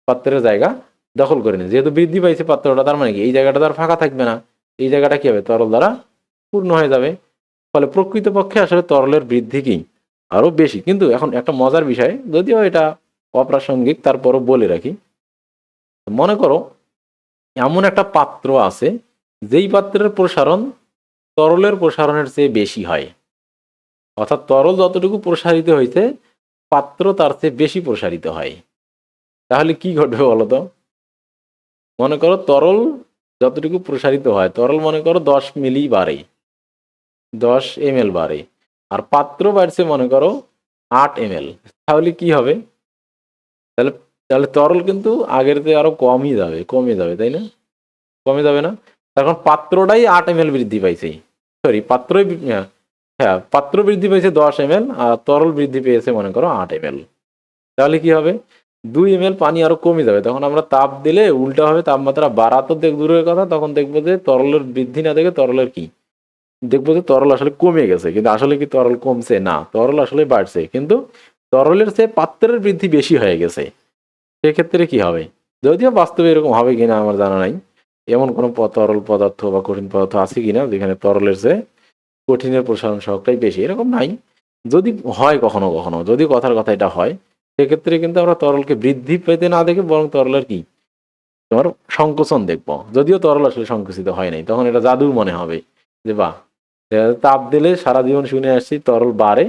পাত্রের জায়গা দখল করে নিয়েছে। যেহেতু বৃদ্ধি পাইছে পাত্রটা তার মানে কি এই জায়গাটা তার ফাঁকা থাকবে না, এই জায়গাটা কি হবে তরল দ্বারা পূর্ণ হয়ে যাবে। ফলে প্রকৃতপক্ষে আসলে তরলের বৃদ্ধি কি আরো বেশি। কিন্তু এখন একটা মজার বিষয়, যদিও এটা অপ্রাসঙ্গিক তারপরও বলে রাখি, মনে করো এমন একটা পাত্র আছে যেই পাত্রের প্রসারণ তরলের প্রসারণের চেয়ে বেশি হয়, অর্থাৎ তরল যতটুকু প্রসারিত হয়েছে পাত্র তার চেয়ে বেশি প্রসারিত হয়। তাহলে কি ঘটবে বলো তো? মনে করো তরল যতটুকু প্রসারিত হয়, তরল মনে করো 10 মিলি বাড়ে, 10 ml বাড়ে, আর পাত্র বাড়ছে মনে করো 8 ml, তাহলে কি হবে? তাহলে তাহলে তরল কিন্তু আগের চেয়ে আরো কমে যাবে তাই না? কমে যাবে না? তখন পাত্রটাই 8 ml বৃদ্ধি পাইছে, সরি পাত্রই হ্যাঁ পাত্র বৃদ্ধি পেয়েছে 10 ml আর তরল বৃদ্ধি পেয়েছে মনে করো 8 ml। তাহলে কি হবে, 2 ml পানি আরো কমে যাবে। তখন আমরা তাপ দিলে উল্টা হবে, তাপমাত্রা বাড়া তো দূরের কথা, তখন দেখবো যে তরলের বৃদ্ধি না দেখে তরলের কি দেখবো যে তরল আসলে কমে গেছে। কিন্তু আসলে কি তরল কমছে না, তরল আসলে বাড়ছে, কিন্তু তরলের চেয়ে পাত্রের বৃদ্ধি বেশি হয়ে গেছে। সেক্ষেত্রে কি হবে, যদিও বাস্তবে এরকম হবে কিনা আমার জানা নাই, এমন কোনো তরল পদার্থ বা কঠিন পদার্থ আছে কিনা যেখানে তরলের চেয়ে কঠিনের প্রসারণ সহগটাই বেশি, এরকম নাই। যদি হয় কখনো কখনো, যদি কথার কথা এটা হয়, সেক্ষেত্রে কিন্তু আমরা তরলকে বৃদ্ধি পেতে না দেখে বরং তরলের কি তোমার সংকোচন দেখবো, যদিও তরল আসলে সংকুচিত হয় নাই, তখন এটা জাদু মনে হবে যে বাহ, তাপ দিলে সারা জীবন শুনে আসছি তরল বাড়ে,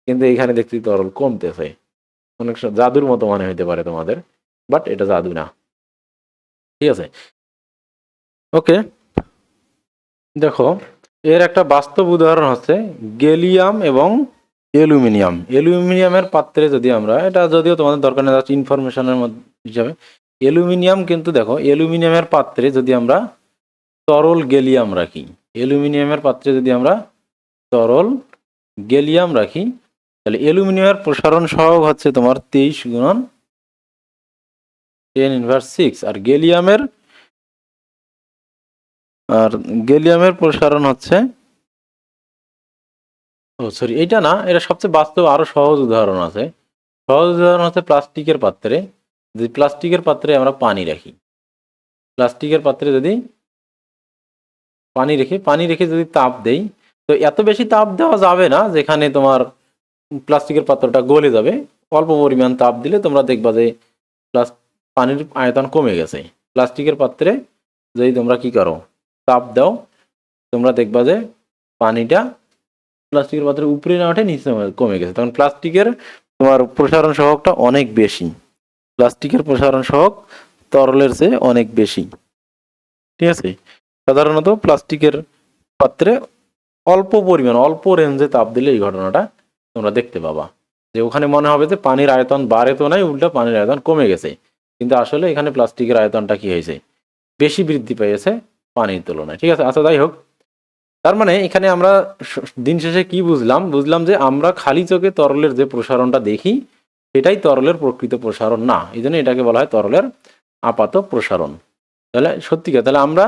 কিন্তু এখানে দেখছি তরল কমতেছে, অনেক জাদুর মতো মনে হইতে পারে তোমাদের, বাট এটা জাদু না। ঠিক আছে, ওকে। দেখো এর একটা বাস্তব উদাহরণ হচ্ছে গ্যালিয়াম এবং অ্যালুমিনিয়াম। অ্যালুমিনিয়ামের পাত্রে যদি আমরা, এটা যদিও তোমাদের দরকার নেই, ইনফরমেশনের হিসাবে, অ্যালুমিনিয়াম কিন্তু দেখো অ্যালুমিনিয়ামের পাত্রে যদি আমরা তরল গ্যালিয়াম রাখি, অ্যালুমিনিয়ামের পাত্রে যদি আমরা তরল গ্যালিয়াম রাখি, তাহলে অ্যালুমিনিয়ামের প্রসারণ সহগ হচ্ছে তোমার 23 গুণন 10⁻⁶, আর গ্যালিয়ামের প্রসারণ হচ্ছে, ও সরি এইটা না, এটা সবচেয়ে বাস্তব আরো সহজ উদাহরণ আছে। সহজ উদাহরণ হচ্ছে প্লাস্টিকের পাত্রে, যদি প্লাস্টিকের পাত্রে আমরা পানি রাখি, প্লাস্টিকের পাত্রে যদি পানি রেখে যদি তাপ দেই, তো এত বেশি তাপ দেওয়া যাবে না যেখানে তোমার প্লাস্টিকের পাত্রটা গলে যাবে। অল্প পরিমাণ তাপ দিলে তোমরা দেখবা যে পানির আয়তন কমে গেছে। প্লাস্টিকের পাত্রে যদি তোমরা কি করো, তাপ দাও, তোমরা দেখবা যে পানিটা প্লাস্টিকের পাত্রের উপরে না ওঠে, নিচে কমে গেছে। তখন প্লাস্টিকের তোমার প্রসারণ সহগটা অনেক বেশি, প্লাস্টিকের প্রসারণ সহগ তরলের চেয়ে অনেক বেশি। ঠিক আছে, সাধারণত প্লাস্টিকের পাত্রে অল্প পরিমাণ, অল্প রেঞ্জে তাপ দিলে এই ঘটনাটা তোমরা দেখতে পাবা, যে ওখানে মনে হবে যে পানির আয়তন বাড়ে তো নাই, উল্টা পানির আয়তন কমে গেছে, কিন্তু আসলে এখানে প্লাস্টিকের আয়তনটা কি হয়েছে, বেশি বৃদ্ধি পেয়েছে পানির তুলনায়। ঠিক আছে, আচ্ছা যাই হোক, তার মানে এখানে আমরা দিন শেষে কি বুঝলাম যে আমরা খালি চোখে তরলের যে প্রসারণটা দেখি সেটাই তরলের প্রকৃত প্রসারণ না, এই জন্য এটাকে বলা হয় তরলের আপাত প্রসারণ। তাহলে সত্যিকার, তাহলে আমরা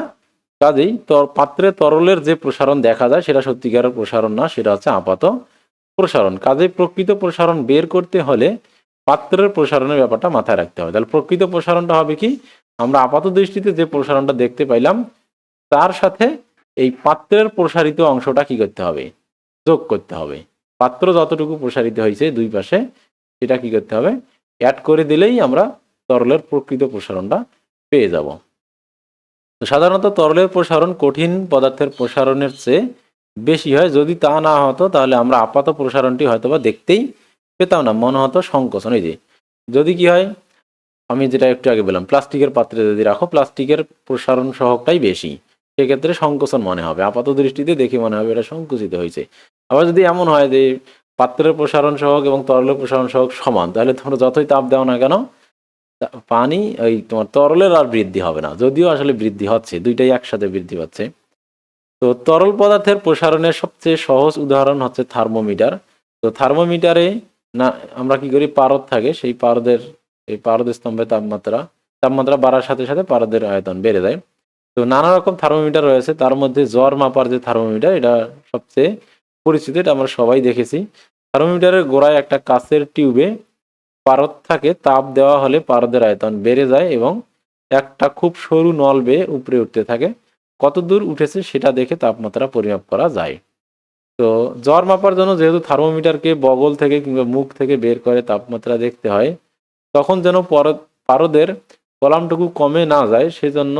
কাজেই পাত্রে তরলের যে প্রসারণ দেখা যায় সেটা সত্যিকারের প্রসারণ না, সেটা হচ্ছে আপাত প্রসারণ। কাজেই প্রকৃত প্রসারণ বের করতে হলে পাত্রের প্রসারণের ব্যাপারটা মাথায় রাখতে হবে। তাহলে প্রকৃত প্রসারণটা হবে কি, আমরা আপাত দৃষ্টিতে যে প্রসারণটা দেখতে পাইলাম তার সাথে এই পাত্রের প্রসারিত অংশটা কি করতে হবে, যোগ করতে হবে। পাত্র যতটুকু প্রসারিত হয়েছে দুই পাশে, সেটা কি করতে হবে, অ্যাড করে দিলেই আমরা তরলের প্রকৃত প্রসারণটা পেয়ে যাব। তো সাধারণত তরলের প্রসারণ কঠিন পদার্থের প্রসারণের চেয়ে বেশি হয়। যদি তা না হতো তাহলে আমরা আপাত প্রসারণটি হয়তো বা দেখতেই পেতাম না, মনে হতো সংকোচন। এই যে যদি কি হয়, আমি যেটা একটু আগে বললাম, প্লাস্টিকের পাত্রে যদি রাখো, প্লাস্টিকের প্রসারণ সহগটাই বেশি, সেক্ষেত্রে সংকোচন মনে হবে, আপাত দৃষ্টিতে দেখে মনে হবে এটা সংকুচিত হয়েছে। আবার যদি এমন হয় যে পাত্রের প্রসারণ সহগ এবং তরলের প্রসারণ সহগ সমান, তাহলে তোমরা যতই তাপ দাও না কেন, পানি ওই তোমার তরলের আর বৃদ্ধি হবে না, যদিও আসলে বৃদ্ধি হচ্ছে, দুইটাই একসাথে বৃদ্ধি পাচ্ছে। তো তরল পদার্থের প্রসারণের সবচেয়ে সহজ উদাহরণ হচ্ছে থার্মোমিটার। তো থার্মোমিটারে না আমরা কি করি, পারদ থাকে, সেই পারদ স্তম্ভে তাপমাত্রা বাড়ার সাথে সাথে পারদের আয়তন বেড়ে যায়। তো নানা রকম থার্মোমিটার রয়েছে, তার মধ্যে জ্বর মাপার যে থার্মোমিটার, এটা সবচেয়ে পরিচিত, এটা আমরা সবাই দেখেছি। থার্মোমিটারের গোড়ায় একটা কাচের টিউবে পারদ থাকে, তাপ দেওয়া হলে পারদের আয়তন বেড়ে যায় এবং একটা খুব সরু নল বেয়ে উপরে উঠতে থাকে। কত দূর উঠেছে সেটা দেখে তাপমাত্রা পরিমাপ করা যায়। তো জ্বর মাপার জন্য যেহেতু থার্মোমিটারকে বগল থেকে কিংবা মুখ থেকে বের করে তাপমাত্রা দেখতে হয়, তখন যেন পারদের কলামটুকু কমে না যায়, সেজন্য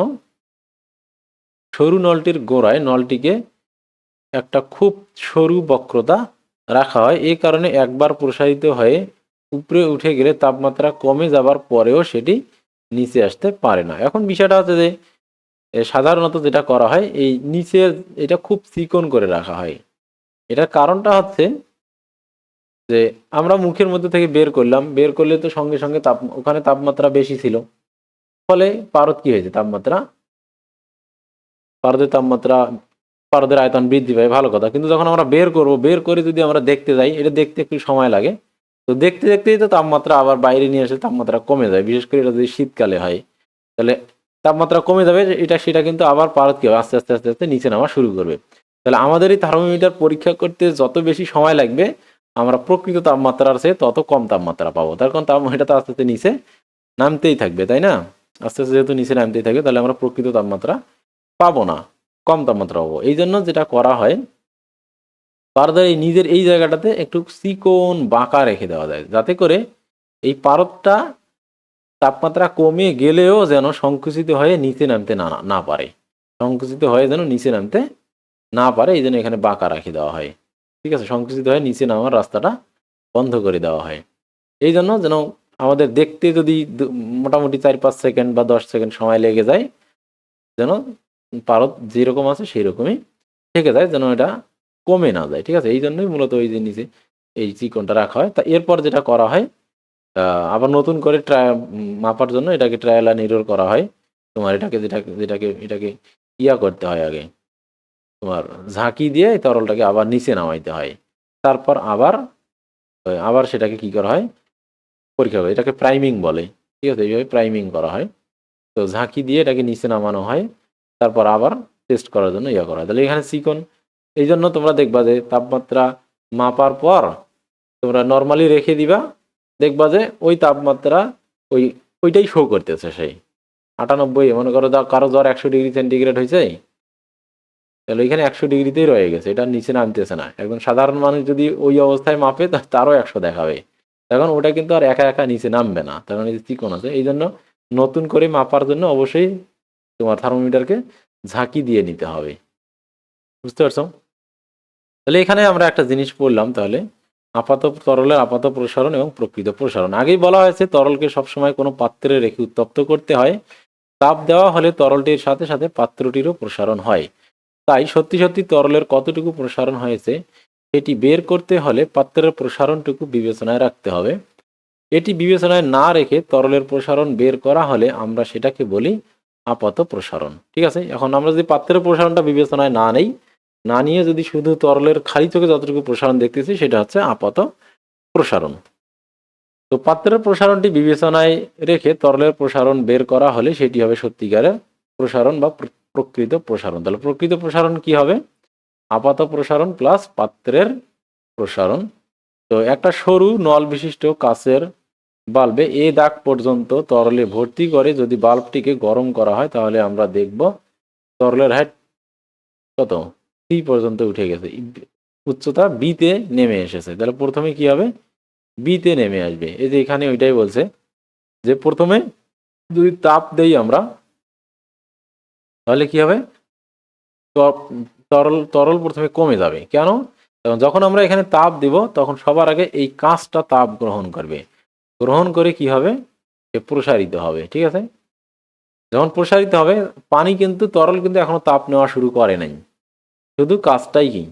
সরু নলটির গোড়ায় নলটিকে একটা খুব সরু বক্রতা রাখা হয়। এই কারণে একবার প্রসারিত হয়ে উপরে উঠে গেলে তাপমাত্রা কমে যাবার পরেও সেটি নিচে আসতে পারে না। এখন বিষয়টা হচ্ছে যে সাধারণত যেটা করা হয়, এই নিচে এটা খুব চিকন করে রাখা হয়। এটার কারণটা হচ্ছে যে আমরা মুখের মধ্যে থেকে বের করলে তো সঙ্গে সঙ্গে ওখানে তাপমাত্রা বেশি ছিল, ফলে পারদ কি হয়েছে, তাপমাত্রা পারদের আয়তন বৃদ্ধি পায়, ভালো কথা। কিন্তু যখন আমরা বের করে যদি আমরা দেখতে যাই, এটা দেখতে একটু সময় লাগে। তো দেখতে দেখতেই তো তাপমাত্রা আবার বাইরে নিয়ে এসে তাপমাত্রা কমে যায়, বিশেষ করে এটা যদি শীতকালে হয়, তাহলে তাপমাত্রা কমে যাবে, সেটা কিন্তু আবার পারদ কি হবে, আস্তে আস্তে আস্তে আস্তে নিচে নামা শুরু করবে। তাহলে আমাদের এই থার্মোমিটার পরীক্ষা করতে যত বেশি সময় লাগবে, আমরা প্রকৃত তাপমাত্রার চেয়ে তত কম তাপমাত্রা পাবো। তার কারণ এটা তো আস্তে আস্তে নিচে নামতেই থাকবে, তাই না? আস্তে আস্তে যেহেতু নিচে নামতেই থাকবে, তাহলে আমরা প্রকৃত তাপমাত্রা পাবো না, কম তাপমাত্রা পাবো। এই জন্য যেটা করা হয়, পারদের এই নিজের এই জায়গাটাতে একটু চিকন বাঁকা রেখে দেওয়া যায়, যাতে করে এই পারদটা তাপমাত্রা কমে গেলেও যেন সংকুচিত হয়ে নিচে নামতে না পারে, সংকুচিত হয়ে যেন নিচে নামতে না পারে, এই জন্য এখানে বাঁকা রাখি দেওয়া হয়। ঠিক আছে, সংকুচিত হয়ে নিচে নামার রাস্তাটা বন্ধ করে দেওয়া হয়। এই জন্য যেন আমাদের দেখতে যদি মোটামুটি 4-5 সেকেন্ড বা 10 সেকেন্ড সময় লেগে যায়, যেন পারদ যেরকম আছে সেই রকমই থেকে যায়, যেন এটা কমে না যায়। ঠিক আছে, এই জন্যই মূলত ওই যে নিচে এই চিকনটা রাখা হয়। তা এরপর যেটা করা হয়, আবার নতুন করে মাপার জন্য এটাকে ট্রায়াল অ্যান্ড এরর করা হয়। তোমার এটাকে ইয়া করতে হয় আগে, তোমার ঝাঁকি দিয়ে এই তরলটাকে আবার নিচে নামাইতে হয়। তারপর আবার সেটাকে কি করা হয়, পরীক্ষা করে, এটাকে প্রাইমিং বলে। ঠিক আছে, এইভাবে প্রাইমিং করা হয়। তো ঝাঁকি দিয়ে এটাকে নিচে নামানো হয়, তারপর আবার টেস্ট করার জন্য ইয়া করা হয়। তাহলে এখানে চিকন, এই জন্য তোমরা দেখবা যে তাপমাত্রা মাপার পর তোমরা নর্মালি রেখে দিবা, দেখবা যে ওই তাপমাত্রা ওইটাই শো করতেছে, সেই 98। মনে করো কারো জ্বর 100 ডিগ্রি সেন্টিগ্রেড হয়েছে, তাহলে এখানে 100 ডিগ্রিতেই রয়ে গেছে, এটা নিচে নামতেছে না। একদম সাধারণ মানুষ যদি ওই অবস্থায় মাপে তারও 100 দেখাবে, তখন ওটা কিন্তু আর একা একা নিচে নামবে না, তখন এই যে চিকন আছে। এই জন্য নতুন করে মাপার জন্য অবশ্যই তোমার থার্মোমিটারকে ঝাঁকি দিয়ে নিতে হবে। বুঝতে পারছো? তাহলে এখানে আমরা একটা জিনিস পড়লাম, তাহলে তরলের আপাত প্রসারণ এবং প্রকৃত প্রসারণ। আগেই বলা হয়েছে তরলকে সবসময় কোনো পাত্রে রেখে উত্তপ্ত করতে হয়, তাপ দেওয়া হলে তরলটির সাথে সাথে পাত্রটিরও প্রসারণ হয়। তাই সত্যি সত্যি তরলের কতটুকু প্রসারণ হয়েছে এটি বের করতে হলে পাত্রের প্রসারণটুকু বিবেচনায় রাখতে হবে। এটি বিবেচনায় না রেখে তরলের প্রসারণ বের করা হলে আমরা সেটাকে বলি আপাত প্রসারণ। ঠিক আছে, এখন আমরা যদি পাত্রের প্রসারণটা বিবেচনায় না নিয়ে যদি শুধু তরলের খালি চোখে যতটুকু প্রসারণ দেখতেছি সেটা হচ্ছে আপাত প্রসারণ। তো পাত্রের প্রসারণটি বিবেচনায় রেখে তরলের প্রসারণ বের করা হলে সেটি হবে সত্যিকারের প্রসারণ বা প্রকৃত প্রসারণ। তাহলে প্রকৃত প্রসারণ কি হবে? আপাত প্রসারণ প্লাস পাত্রের প্রসারণ। তো একটা সরু নল বিশিষ্ট কাচের বাল্বে এ দাগ পর্যন্ত তরলে ভর্তি করে যদি বাল্বটিকে গরম করা হয়, তাহলে আমরা দেখব তরলের হাইট কত, সি পর্যন্ত উঠে গেছে, উচ্চতা বিতে নেমে এসেছে। তাহলে প্রথমে কি হবে, বিতে নেমে আসবে। এই যে এখানে ওইটাই বলছে যে প্রথমে যদি তাপ দেই আমরা, তাহলে কি হবে, তরল প্রথমে কমে যাবে। কেন? যখন আমরা এখানে তাপ দিব তখন সবার আগে এই কাঁচটা তাপ গ্রহণ করবে, গ্রহণ করে কি হবে, প্রসারিত হবে। ঠিক আছে, যখন প্রসারিত হবে, পানি কিন্তু তরল কিন্তু এখনো তাপ নেওয়া শুরু করে নাই, শুধু কাঁচটাই কি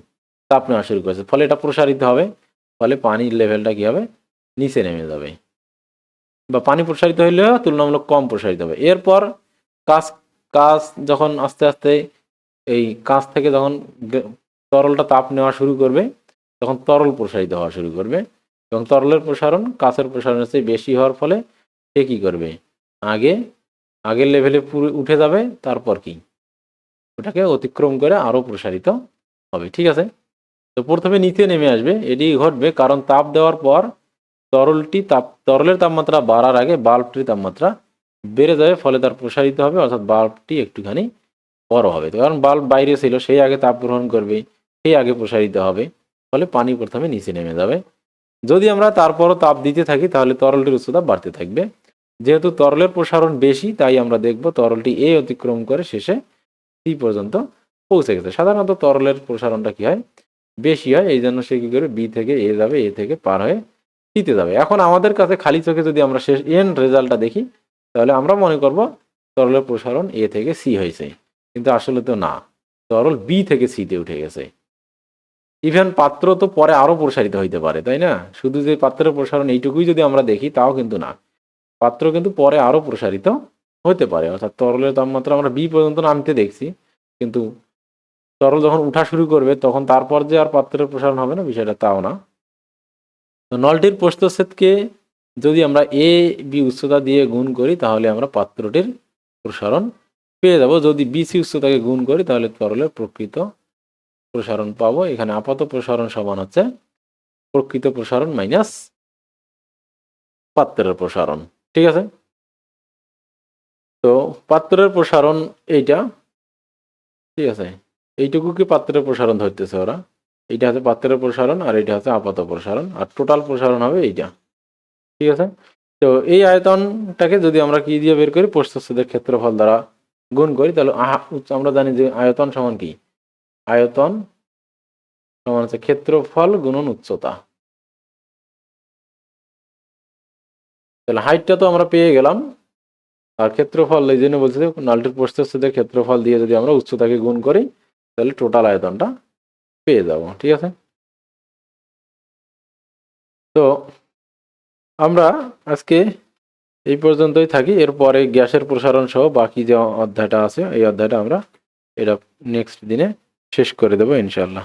তাপ নেওয়া শুরু করেছে, ফলে এটা প্রসারিত হবে, ফলে পানির লেভেলটা কি হবে, নিচে নেমে যাবে, বা পানি প্রসারিত হইলেও তুলনামূলক কম প্রসারিত হবে। এরপর কাঁচ কাঁচ যখন আস্তে আস্তে এই কাঁচ থেকে যখন তরলটা তাপ নেওয়া শুরু করবে, তখন তরল প্রসারিত হওয়া শুরু করবে, এবং তরলের প্রসারণ কাঁচের প্রসারণের চেয়ে বেশি হওয়ার ফলে সে কী করবে, আগের লেভেলে পুরো উঠে যাবে, তারপর কি ওটাকে অতিক্রম করে আরও প্রসারিত হবে। ঠিক আছে, তো প্রথমে নিচে নেমে আসবে, এটি ঘটবে কারণ তাপ দেওয়ার পর তরলের তাপমাত্রা বাড়ার আগে বাল্বটির তাপমাত্রা বেড়ে যাবে, ফলে তার প্রসারিত হবে, অর্থাৎ বাল্বটি একটুখানি বড় হবে। কারণ বাল্ব বাইরে ছিল, সেই আগে তাপ গ্রহণ করবে, সেই আগে প্রসারিত হবে, ফলে পানি প্রথমে নিচে নেমে যাবে। যদি আমরা তারপরও তাপ দিতে থাকি তাহলে তরলটির উচ্চতা বাড়তে থাকবে। যেহেতু তরলের প্রসারণ বেশি, তাই আমরা দেখব তরলটি এ অতিক্রম করে শেষে সি পর্যন্ত পৌঁছে গেছে। সাধারণত তরলের প্রসারণটা কি হয়, বেশি হয়, এই জন্য সে কী করে বি থেকে এ যাবে, এ থেকে পার হয়ে সিতে যাবে। এখন আমাদের কাছে খালি চোখে যদি আমরা শেষ এন্ড রেজাল্টটা দেখি, তাহলে আমরা মনে করব তরলের প্রসারণ এ থেকে সি হয়েছে, কিন্তু আসলে তো না, তরল বি থেকে সিতে উঠে গেছে। ইভেন পাত্র তো পরে আরও প্রসারিত হইতে পারে, তাই না? শুধু যে পাত্রের প্রসারণ এইটুকুই যদি আমরা দেখি তাও কিন্তু না, পাত্র কিন্তু পরে আরও প্রসারিত হতে পারে। অর্থাৎ তরলের তাপমাত্রা আমরা বি পর্যন্ত নামতে দেখছি, কিন্তু তরল যখন উঠা শুরু করবে তখন তারপর যে আর পাত্রের প্রসারণ হবে না, বিষয়টা তাও না। তো নলটির প্রস্থচ্ছেদকে যদি আমরা এ বি উচ্চতা দিয়ে গুণ করি তাহলে আমরা পাত্রটির প্রসারণ পেয়ে যাব। যদি বিসি উচ্চতাকে গুণ করি তাহলে তরলের প্রকৃত প্রসারণ পাবো। এখানে আপাত প্রসারণ সমান হচ্ছে প্রকৃত প্রসারণ মাইনাস পাত্রের প্রসারণ। ঠিক আছে, তো পাত্রের প্রসারণ এইটা, ঠিক আছে, এইটুকুকে পাত্রের প্রসারণ ধরতেছে ওরা, এইটা হচ্ছে পাত্রের প্রসারণ আর এইটা হচ্ছে আপাত প্রসারণ, আর টোটাল প্রসারণ হবে এইটা। ঠিক আছে, তো এই আয়তনটাকে যদি আমরা কি দিয়ে বের করি, প্রস্থচ্ছেদের ক্ষেত্রফল দ্বারা গুণ করি, তাহলে আমরা জানি যে আয়তন সমান কি, আয়তন সমান হচ্ছে ক্ষেত্রফল গুণন উচ্চতা। তাহলে হাইটটা তো আমরা পেয়ে গেলাম, আর ক্ষেত্রফল এই জন্য বলছি নালটির প্রস্থচ্ছেদের ক্ষেত্রফল দিয়ে যদি আমরা উচ্চতাকে গুণ করি তাহলে টোটাল আয়তনটা পেয়ে যাব। ঠিক আছে, তো আমরা আজকে এই পর্যন্তই থাকি। এরপরে গ্যাসের প্রসারণ সহ বাকি যে অধ্যায়টা আছে এই অধ্যায়টা আমরা এটা নেক্সট দিনে শেষ করে দেবো ইনশাল্লাহ।